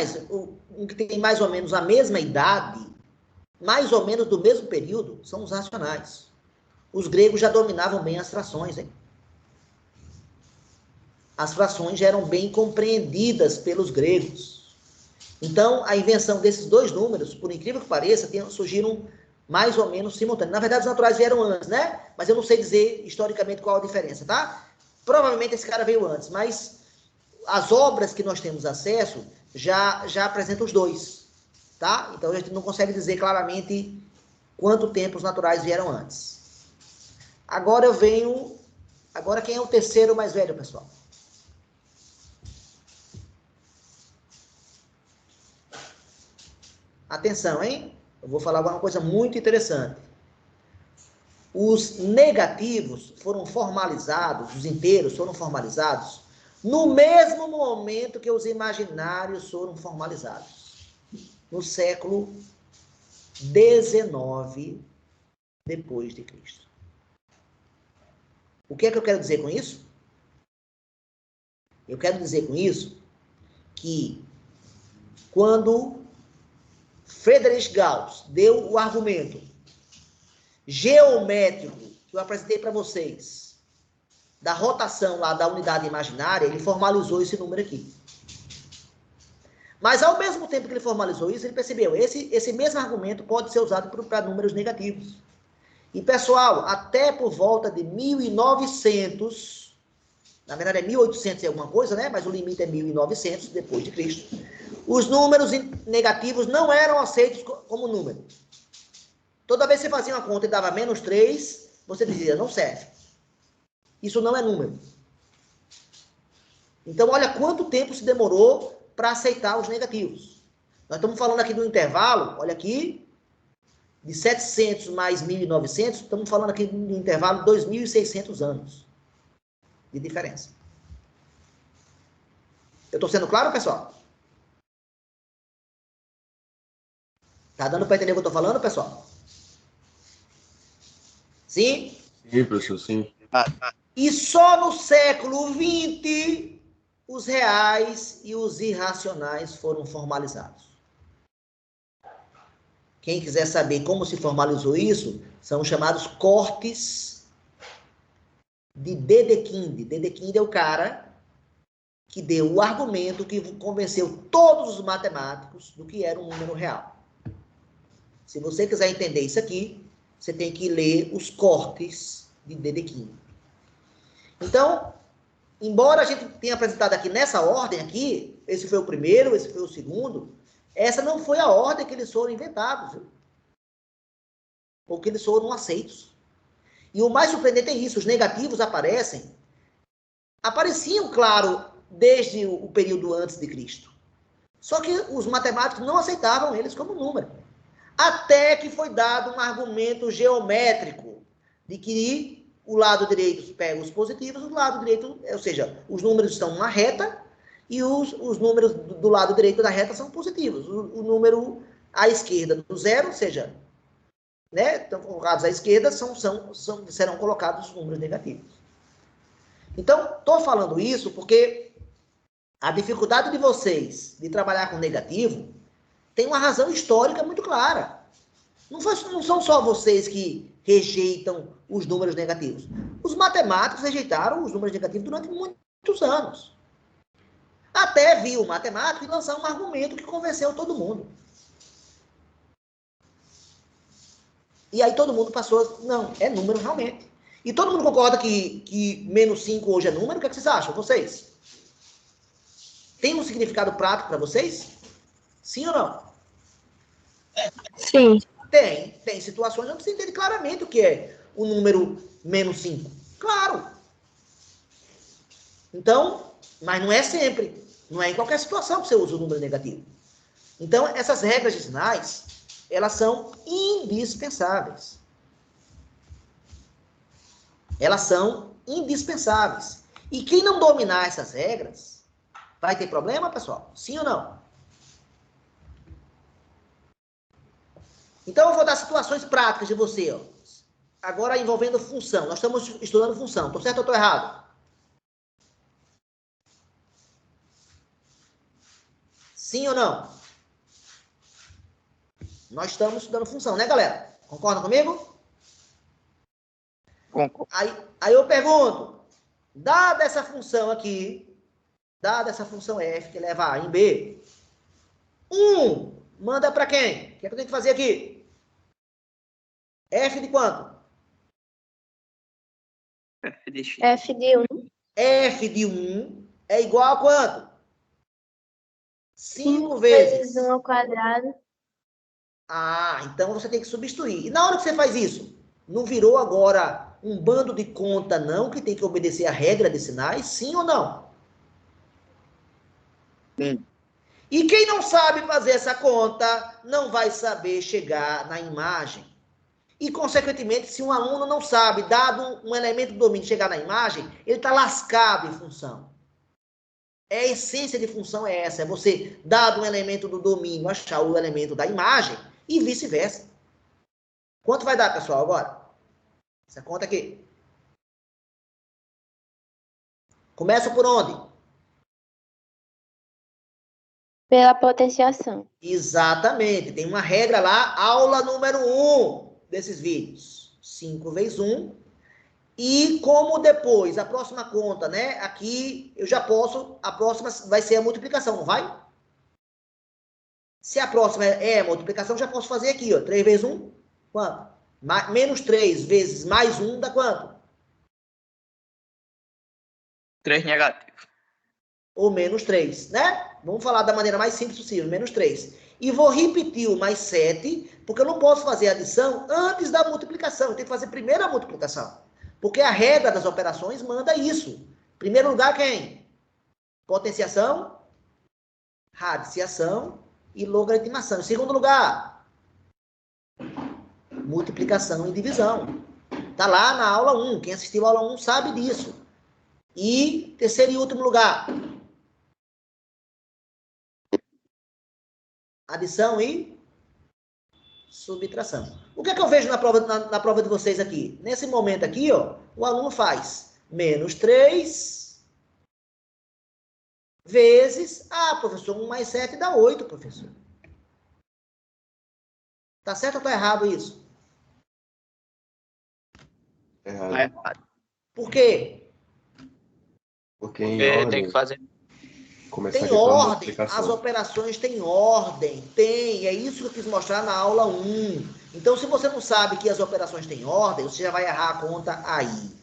um que tem mais ou menos a mesma idade, mais ou menos do mesmo período, são os racionais. Os gregos já dominavam bem as frações, hein? As frações já eram bem compreendidas pelos gregos. Então, a invenção desses dois números, por incrível que pareça, surgiram mais ou menos simultâneos. Na verdade, os naturais vieram antes, né? Mas eu não sei dizer historicamente qual a diferença, tá? Provavelmente esse cara veio antes, mas as obras que nós temos acesso já apresentam os dois, tá? Então, a gente não consegue dizer claramente quanto tempo os naturais vieram antes. Agora Agora, quem é o terceiro mais velho, pessoal? Atenção, hein? Eu vou falar uma coisa muito interessante. Os negativos foram formalizados, os inteiros foram formalizados, no mesmo momento que os imaginários foram formalizados. No século 19 depois de Cristo. O que é que eu quero dizer com isso? Eu quero dizer com isso que quando Friedrich Gauss deu o argumento geométrico que eu apresentei para vocês, da rotação lá da unidade imaginária, ele formalizou esse número aqui. Mas ao mesmo tempo que ele formalizou isso, ele percebeu, esse mesmo argumento pode ser usado para números negativos. E pessoal, até por volta de 1900, na verdade é 1800 e alguma coisa, né? Mas o limite é 1900 depois de Cristo. Os números negativos não eram aceitos como número. Toda vez que você fazia uma conta e dava -3, você dizia, não serve. Isso não é número. Então, olha quanto tempo se demorou para aceitar os negativos. Nós estamos falando aqui do intervalo, olha aqui, de 700 mais 1900, estamos falando aqui do intervalo de 2.600 anos de diferença. Eu estou sendo claro, pessoal? Tá dando para entender o que eu estou falando, pessoal? Sim? Sim, professor, sim. E só no século XX, os reais e os irracionais foram formalizados. Quem quiser saber como se formalizou isso, são os chamados cortes de Dedekind. Dedekind é o cara que deu o argumento que convenceu todos os matemáticos do que era um número real. Se você quiser entender isso aqui, você tem que ler os cortes de Dedekind. Então, embora a gente tenha apresentado aqui nessa ordem aqui, esse foi o primeiro, esse foi o segundo, essa não foi a ordem que eles foram inventados, viu? Porque eles foram aceitos. E o mais surpreendente é isso, os negativos apareciam, claro, desde o período antes de Cristo. Só que os matemáticos não aceitavam eles como número. Até que foi dado um argumento geométrico de que o lado direito pega os positivos, o lado direito, ou seja, os números estão numa reta e os números do lado direito da reta são positivos. O número à esquerda do zero, ou seja, né, estão colocados à esquerda, serão colocados os números negativos. Então, estou falando isso porque a dificuldade de vocês de trabalhar com negativo tem uma razão histórica muito clara. Não são só vocês que rejeitam os números negativos. Os matemáticos rejeitaram os números negativos durante muitos anos. Até viu o matemático lançar um argumento que convenceu todo mundo. E aí todo mundo passou, não, é número realmente. E todo mundo concorda que menos 5 hoje é número? O que vocês acham, vocês? Tem um significado prático para vocês? Sim ou não? Sim. Tem situações onde você entende claramente o que é o número menos 5. Claro. Então, mas não é sempre. Não é em qualquer situação que você usa o número negativo. Então, essas regras de sinais, elas são indispensáveis. Elas são indispensáveis. E quem não dominar essas regras, vai ter problema, pessoal? Sim ou não? Então, eu vou dar situações práticas de você. Ó. Agora, envolvendo função. Nós estamos estudando função. Estou certo ou estou errado? Sim ou não? Nós estamos estudando função, né, galera? Concordam comigo? Concordo. Aí eu pergunto, dada essa função aqui, dada essa função f, que leva a em b, 1 manda para quem? O que é que eu tenho que fazer aqui? F de quanto? F de x. F de 1. F de 1 é igual a quanto? 5 5 vezes. vezes 1 ao quadrado. Ah, então você tem que substituir. E na hora que você faz isso, não virou agora um bando de conta, não, que tem que obedecer a regra de sinais? Sim ou não? Sim. E quem não sabe fazer essa conta, não vai saber chegar na imagem. E, consequentemente, se um aluno não sabe, dado um elemento do domínio, chegar na imagem, ele está lascado em função. A essência de função é essa, é você, dado um elemento do domínio, achar o elemento da imagem e vice-versa. Quanto vai dar, pessoal, agora? Essa conta aqui. Começa por onde? Pela potenciação. Exatamente. Tem uma regra lá, aula número 1 desses vídeos. 5 vezes 1. E como depois, a próxima conta, né? Aqui eu já posso, a próxima vai ser a multiplicação, não vai? Se a próxima é a multiplicação, já posso fazer aqui, ó. 3 vezes 1, quanto? Menos 3 vezes mais 1 dá quanto? 3 negativo. Ou menos 3, né? Vamos falar da maneira mais simples possível, menos 3. E vou repetir o mais 7, porque eu não posso fazer a adição antes da multiplicação. Eu tenho que fazer primeiro a multiplicação. Porque a regra das operações manda isso. Em primeiro lugar, quem? Potenciação, radiciação e logaritmação. Em segundo lugar, multiplicação e divisão. Está lá na aula 1. Quem assistiu a aula 1 sabe disso. E terceiro e último lugar, adição e subtração. O que é que eu vejo na prova de vocês aqui? Nesse momento aqui, ó, o aluno faz menos 3 vezes... Ah, professor, 1 mais 7 dá 8, professor. Tá certo ou tá errado isso? Errado. Por quê? Porque em Porque ordem, tem que fazer. começar Tem aqui pela ordem, multiplicação. as operações têm ordem, tem, é isso que eu quis mostrar na aula 1. Então, se você não sabe que as operações têm ordem, você já vai errar a conta aí.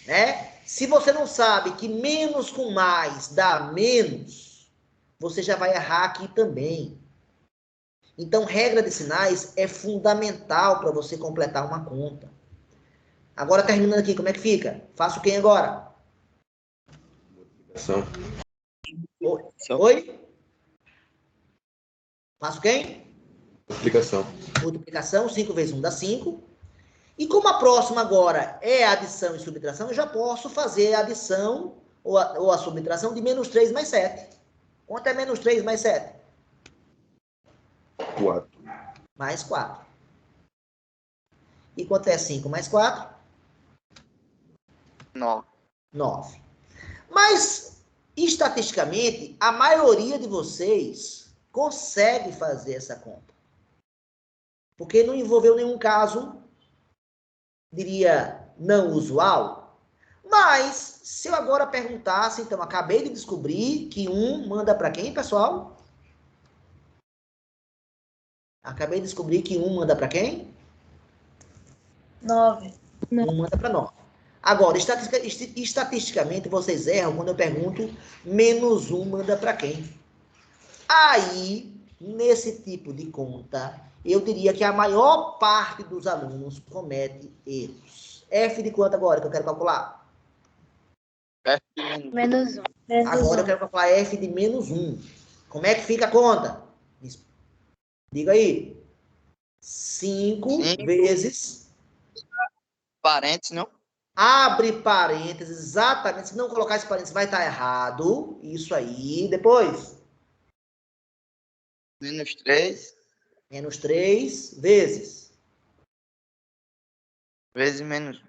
Né? Se você não sabe que menos com mais dá menos, você já vai errar aqui também. Então, regra de sinais é fundamental para você completar uma conta. Agora, terminando aqui, como é que fica? Faço quem agora? Multiplicação. Oi? Faço quem? Multiplicação. Multiplicação, 5 vezes 1 dá 5. E como a próxima agora é adição e subtração, eu já posso fazer a adição ou a subtração de menos 3 mais 7. Quanto é menos 3 mais 7? 4. Mais 4. E quanto é 5 mais 4? 9. 9. Mas, estatisticamente, a maioria de vocês consegue fazer essa conta. Porque não envolveu nenhum caso, diria, não usual. Mas, se eu agora perguntasse, então, acabei de descobrir que 1 manda para quem, pessoal? Acabei de descobrir que 1 manda para quem? 9. 1 manda para 9. Agora, estatisticamente, vocês erram quando eu pergunto menos 1 manda para quem? Aí, nesse tipo de conta, eu diria que a maior parte dos alunos comete erros. F de quanto agora que eu quero calcular? Menos 1. Agora eu quero calcular F de menos 1. Como é que fica a conta? Diga aí. 5 vezes... Parênteses, não? Abre parênteses, exatamente. Se não colocar esse parênteses, vai estar errado. Isso aí. Depois. Menos 3 Menos 3 vezes. vezes menos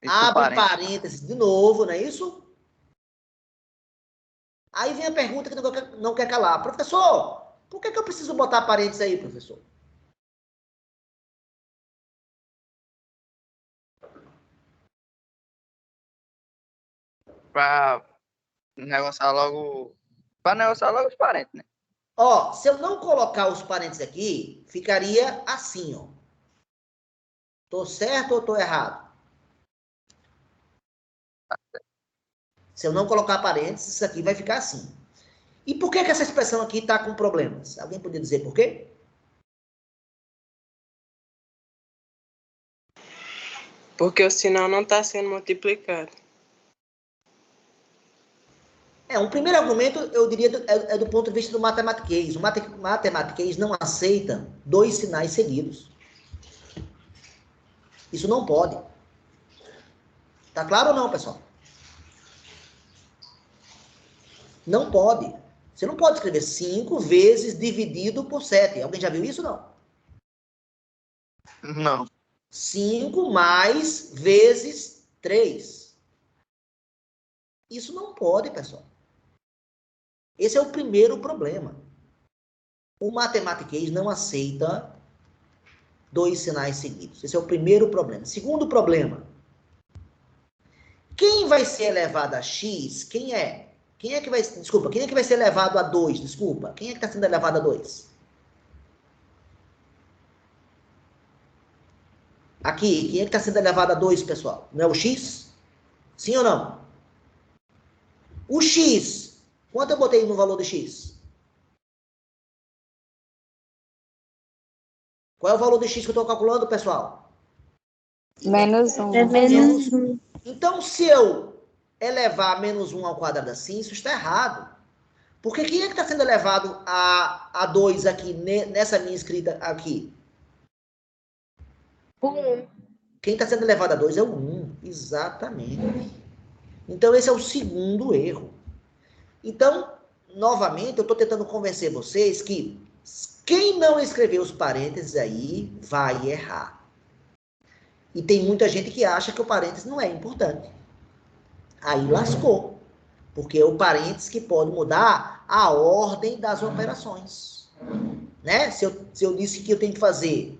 1. Abre parênteses de novo, não é isso? Aí vem a pergunta que não quer calar. Professor, por que eu preciso botar parênteses aí, professor? Para negociar logo os parentes, né? Ó, se eu não colocar os parênteses aqui, ficaria assim, ó. Tô certo ou tô errado? Se eu não colocar parênteses, isso aqui vai ficar assim. E por que essa expressão aqui está com problemas? Alguém poderia dizer por quê? Porque o sinal não está sendo multiplicado. Um primeiro argumento, eu diria, é do ponto de vista do matematiquês. O matematiquês não aceita 2 sinais seguidos. Isso não pode. Tá claro ou não, pessoal? Não pode. Você não pode escrever 5 vezes dividido por 7. Alguém já viu isso, não? Não. 5 mais vezes 3. Isso não pode, pessoal. Esse é o primeiro problema. O matematiquês não aceita 2 sinais seguidos. Esse é o primeiro problema. Segundo problema. Quem vai ser elevado a x? Quem é? Quem é que vai ser elevado a 2? Desculpa. Quem é que está sendo elevado a 2? Aqui, quem é que está sendo elevado a 2, pessoal? Não é o x? Sim ou não? O x, quanto eu botei no valor do x? Qual é o valor do x que eu estou calculando, pessoal? Menos 1. Menos 1. Então, se eu elevar menos 1 ao quadrado assim, isso está errado. Porque quem é que está sendo elevado a 2 aqui, nessa minha escrita aqui? O 1. Quem está sendo elevado a 2 é o 1. Exatamente. Então, esse é o segundo erro. Então, novamente, eu estou tentando convencer vocês que quem não escrever os parênteses aí vai errar. E tem muita gente que acha que o parênteses não é importante. Aí lascou. Porque é o parênteses que pode mudar a ordem das operações. Né? Se eu disse que eu tenho que fazer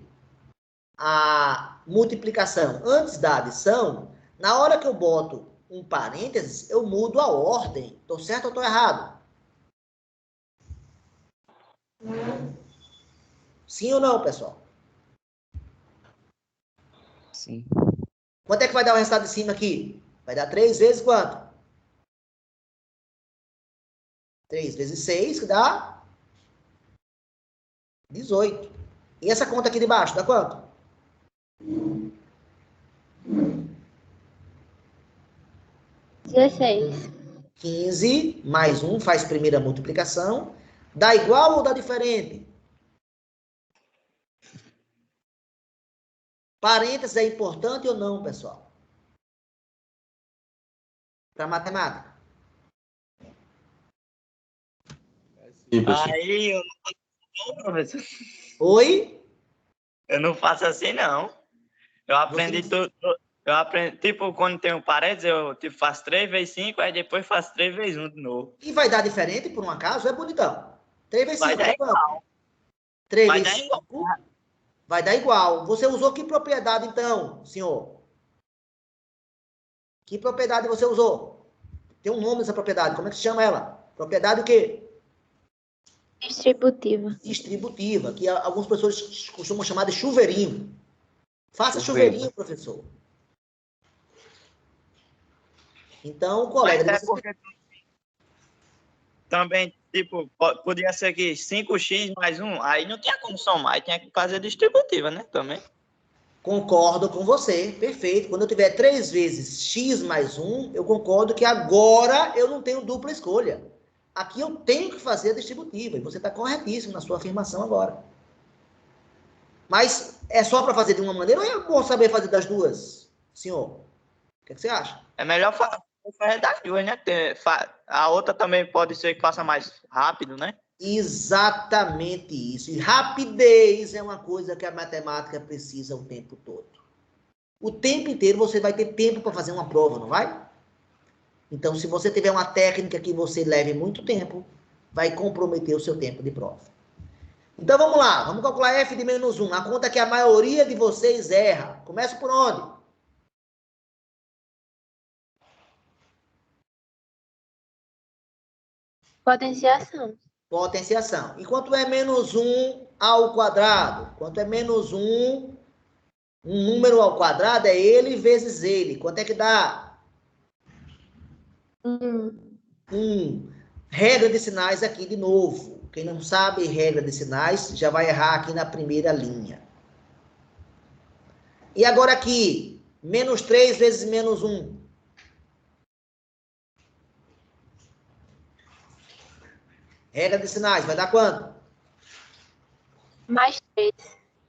a multiplicação antes da adição, na hora que eu boto um parênteses, eu mudo a ordem. Estou certo ou estou errado? Sim ou não, pessoal? Sim. Quanto é que vai dar o resultado de cima aqui? Vai dar 3 vezes quanto? 3 vezes 6, que dá 18. E essa conta aqui de baixo, dá quanto? 16. 15 mais 1 faz primeira multiplicação. Dá igual ou dá diferente? Parênteses é importante ou não, pessoal? Para matemática. Sim, professor. Aí eu não, professor. Oi? Eu não faço assim, não. Eu aprendi Você tudo. Eu aprendi, tipo, quando tem um parênteses, eu tipo, faço 3 vezes 5, aí depois faço 3 vezes 1 de novo. E vai dar diferente, por um acaso? É bonitão. 3 vezes Vai 5, vai dar dar quanto? igual. 3 Vai vezes dar igual. 5 vai dar igual. Você usou que propriedade, então, senhor? Que propriedade você usou? Tem um nome dessa propriedade. Como é que se chama ela? Propriedade o quê? Distributiva. Distributiva, que algumas pessoas costumam chamar de chuveirinho. Faça chuveirinho, professor. Então, o colega Mas de é vocês... porque também, tipo, podia ser que 5x mais 1, aí não tinha como somar, aí tinha que fazer distributiva, né? Também. Concordo com você, perfeito. Quando eu tiver 3 vezes x mais 1, eu concordo que agora eu não tenho dupla escolha. Aqui eu tenho que fazer a distributiva, e você está corretíssimo na sua afirmação agora. Mas é só para fazer de uma maneira ou é bom saber fazer das duas, senhor? O que você acha? É melhor fazer das duas, né? A outra também pode ser que faça mais rápido, né? Exatamente isso. E rapidez é uma coisa que a matemática precisa o tempo todo. O tempo inteiro você vai ter tempo para fazer uma prova, não vai? Então, se você tiver uma técnica que você leve muito tempo, vai comprometer o seu tempo de prova. Então, vamos lá. Vamos calcular f de menos 1. A conta que a maioria de vocês erra. Começa por onde? Potenciação. Potenciação. E quanto é menos 1 ao quadrado? Quanto é menos 1? Um número ao quadrado é ele vezes ele. Quanto é que dá? 1. Regra de sinais aqui de novo. Quem não sabe regra de sinais já vai errar aqui na primeira linha. E agora aqui, menos 3 vezes menos 1. Regra de sinais, vai dar quanto? Mais 3.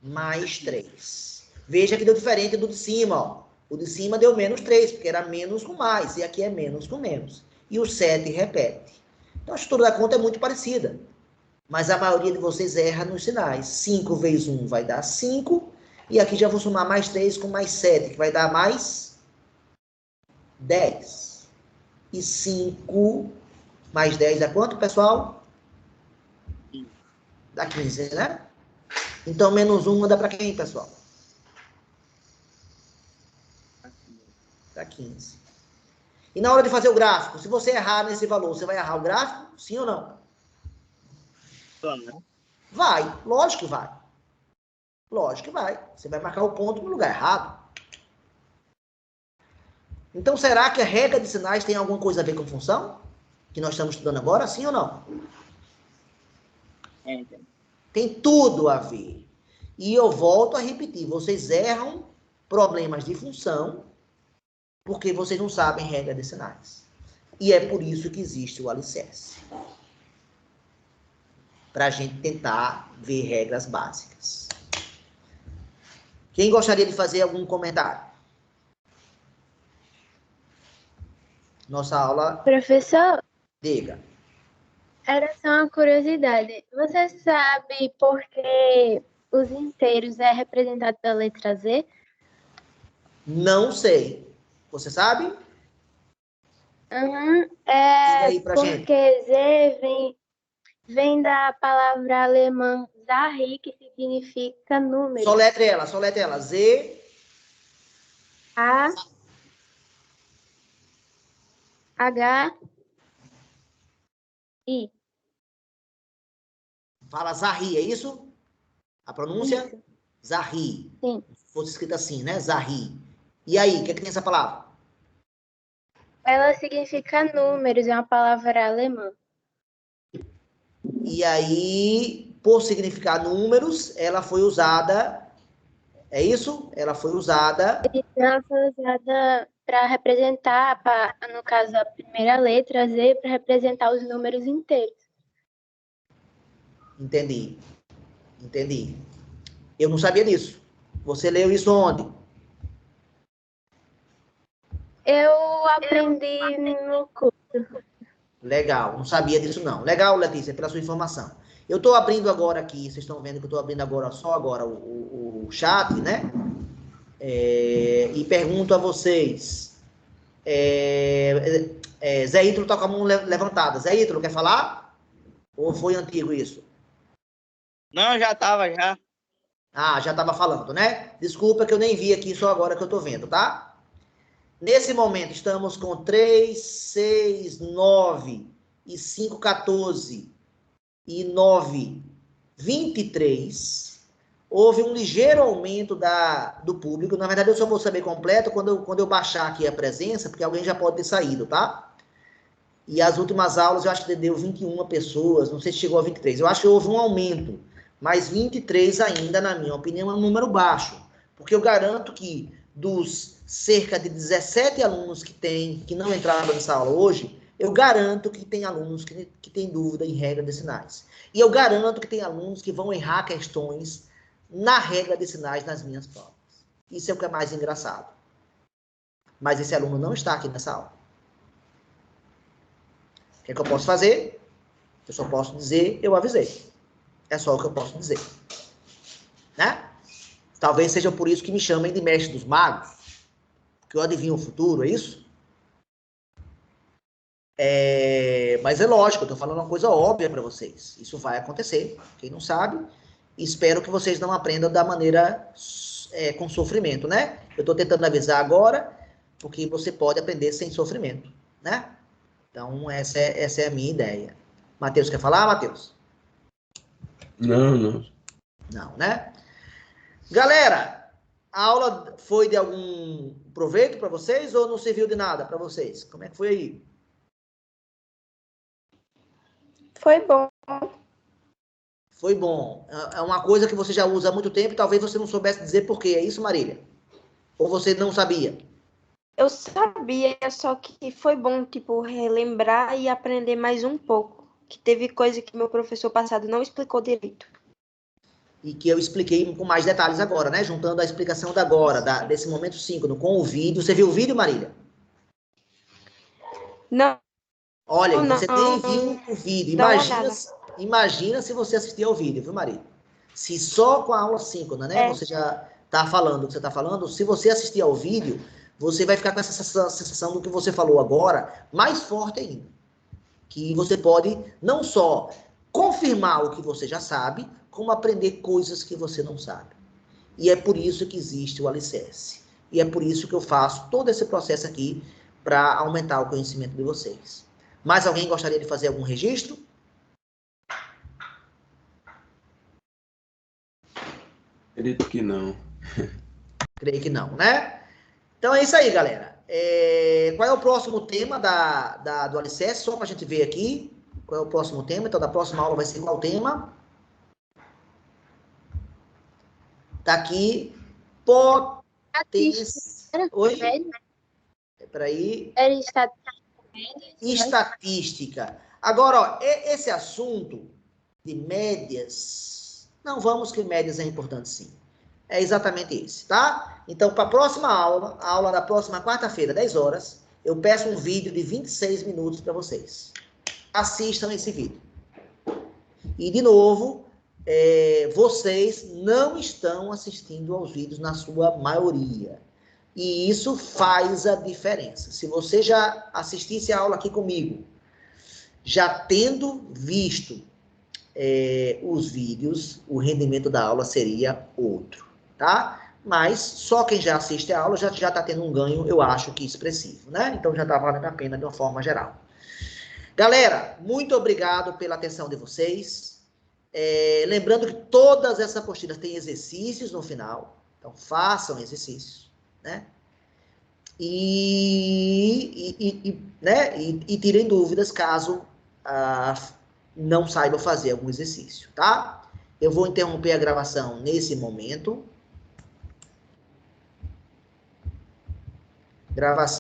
Mais 3. Veja que deu diferente do de cima, ó. O de cima deu menos 3, porque era menos com mais, e aqui é menos com menos. E o 7 repete. Então, a estrutura da conta é muito parecida. Mas a maioria de vocês erra nos sinais. 5 vezes 1 vai dar 5. E aqui já vou somar mais 3 com mais 7, que vai dar mais 10. E 5 mais 10 dá quanto, pessoal? Dá 15, né? Então, menos 1 dá para quem, pessoal? Dá 15. E na hora de fazer o gráfico, se você errar nesse valor, você vai errar o gráfico? Sim ou não? Vai, lógico que vai. Lógico que vai. Você vai marcar o ponto no lugar errado. Então, será que a regra de sinais tem alguma coisa a ver com função? Que nós estamos estudando agora, sim ou não? Tem tudo a ver. E eu volto a repetir, vocês erram problemas de função porque vocês não sabem regra de sinais. E é por isso que existe o alicerce. Para a gente tentar ver regras básicas. Quem gostaria de fazer algum comentário? Nossa aula... Professor, Diga. era só uma curiosidade. Você sabe por que os inteiros é representado pela letra Z? Não sei. Você sabe? Diga aí pra gente. porque Z vem da palavra alemã Zahi, que significa número. Soletre ela. Z... A H I. Fala Zahi, é isso? A pronúncia? Isso. Zahi. Sim. Se fosse escrito assim, né? Zahi. E aí, o que é que tem essa palavra? Ela significa números, é uma palavra alemã. E aí, por significar números, ela foi usada... É isso? Ela foi usada... Ela foi usada para representar, no caso, a primeira letra Z, para representar os números inteiros. Entendi. Eu não sabia disso. Você leu isso onde? Eu aprendi no curso. Legal, não sabia disso não. Legal, Letícia, pela sua informação. Eu estou abrindo agora aqui, vocês estão vendo que eu estou abrindo agora, só agora o chat, né? E pergunto a vocês. Zé Ítalo está com a mão levantada. Zé Ítalo, quer falar? Ou foi antigo isso? Não, já tava, já. Ah, já estava falando, né? Desculpa que eu nem vi aqui, só agora que eu estou vendo, tá? Nesse momento, estamos com 3, 6, 9 e 5, 14 e 9, 23. Houve um ligeiro aumento do público. Na verdade, eu só vou saber completo quando eu baixar aqui a presença, porque alguém já pode ter saído, tá? E as últimas aulas, eu acho que deu 21 pessoas, não sei se chegou a 23. Eu acho que houve um aumento, mas 23 ainda, na minha opinião, é um número baixo. Porque eu garanto que dos cerca de 17 alunos que não entraram nessa aula hoje, eu garanto que tem alunos que têm dúvida em regra de sinais. E eu garanto que tem alunos que vão errar questões na regra de sinais nas minhas provas. Isso é o que é mais engraçado. Mas esse aluno não está aqui nessa aula. O que é que eu posso fazer? Eu só posso dizer, eu avisei. É só o que eu posso dizer. Né? Talvez seja por isso que me chamem de mestre dos magos. Porque eu adivinho o futuro, é isso? Mas é lógico, eu estou falando uma coisa óbvia para vocês. Isso vai acontecer. Quem não sabe, espero que vocês não aprendam da maneira com sofrimento, né? Eu estou tentando avisar agora, porque você pode aprender sem sofrimento, né? Então, essa é a minha ideia. Matheus, quer falar, Matheus? Não. Não, né? Galera, a aula foi de algum proveito para vocês ou não serviu de nada para vocês? Como é que foi aí? Foi bom. Foi bom. É uma coisa que você já usa há muito tempo e talvez você não soubesse dizer por quê. É isso, Marília? Ou você não sabia? Eu sabia, só que foi bom, tipo, relembrar e aprender mais um pouco. Que teve coisa que meu professor passado não explicou direito. E que eu expliquei com mais detalhes agora, né? Juntando a explicação da agora, desse momento 5, com o vídeo. Você viu o vídeo, Marília? Não. Olha, Não, você nem viu o vídeo. Imagina se você assistir ao vídeo, viu, Marília? Se só com a aula síncrona, né? Você já está falando o que você está falando. Se você assistir ao vídeo, você vai ficar com essa sensação do que você falou agora, mais forte ainda. Que você pode não só confirmar o que você já sabe, como aprender coisas que você não sabe. E é por isso que existe o alicerce. E é por isso que eu faço todo esse processo aqui para aumentar o conhecimento de vocês. Mais alguém gostaria de fazer algum registro? Acredito que não. Creio que não, né? Então é isso aí, galera. Qual é o próximo tema do alicerce? Só para a gente ver aqui. Qual é o próximo tema? Então, da próxima aula vai ser qual tema? Tá aqui. Oi? Peraí. Estatística. Agora, ó, esse assunto de médias, não vamos que médias é importante sim. É exatamente esse, tá? Então, para a próxima aula, a aula da próxima quarta-feira, 10 horas, eu peço um vídeo de 26 minutos para vocês. Assistam esse vídeo. E, de novo, vocês não estão assistindo aos vídeos na sua maioria. E isso faz a diferença. Se você já assistisse a aula aqui comigo, já tendo visto os vídeos, o rendimento da aula seria outro, tá? Mas só quem já assiste a aula já está tendo um ganho, eu acho que expressivo, né? Então já está valendo a pena de uma forma geral. Galera, muito obrigado pela atenção de vocês. Lembrando que todas essas apostilas têm exercícios no final, então façam exercícios, né? E tirem dúvidas caso não saibam fazer algum exercício, tá? Eu vou interromper a gravação nesse momento. Gravação.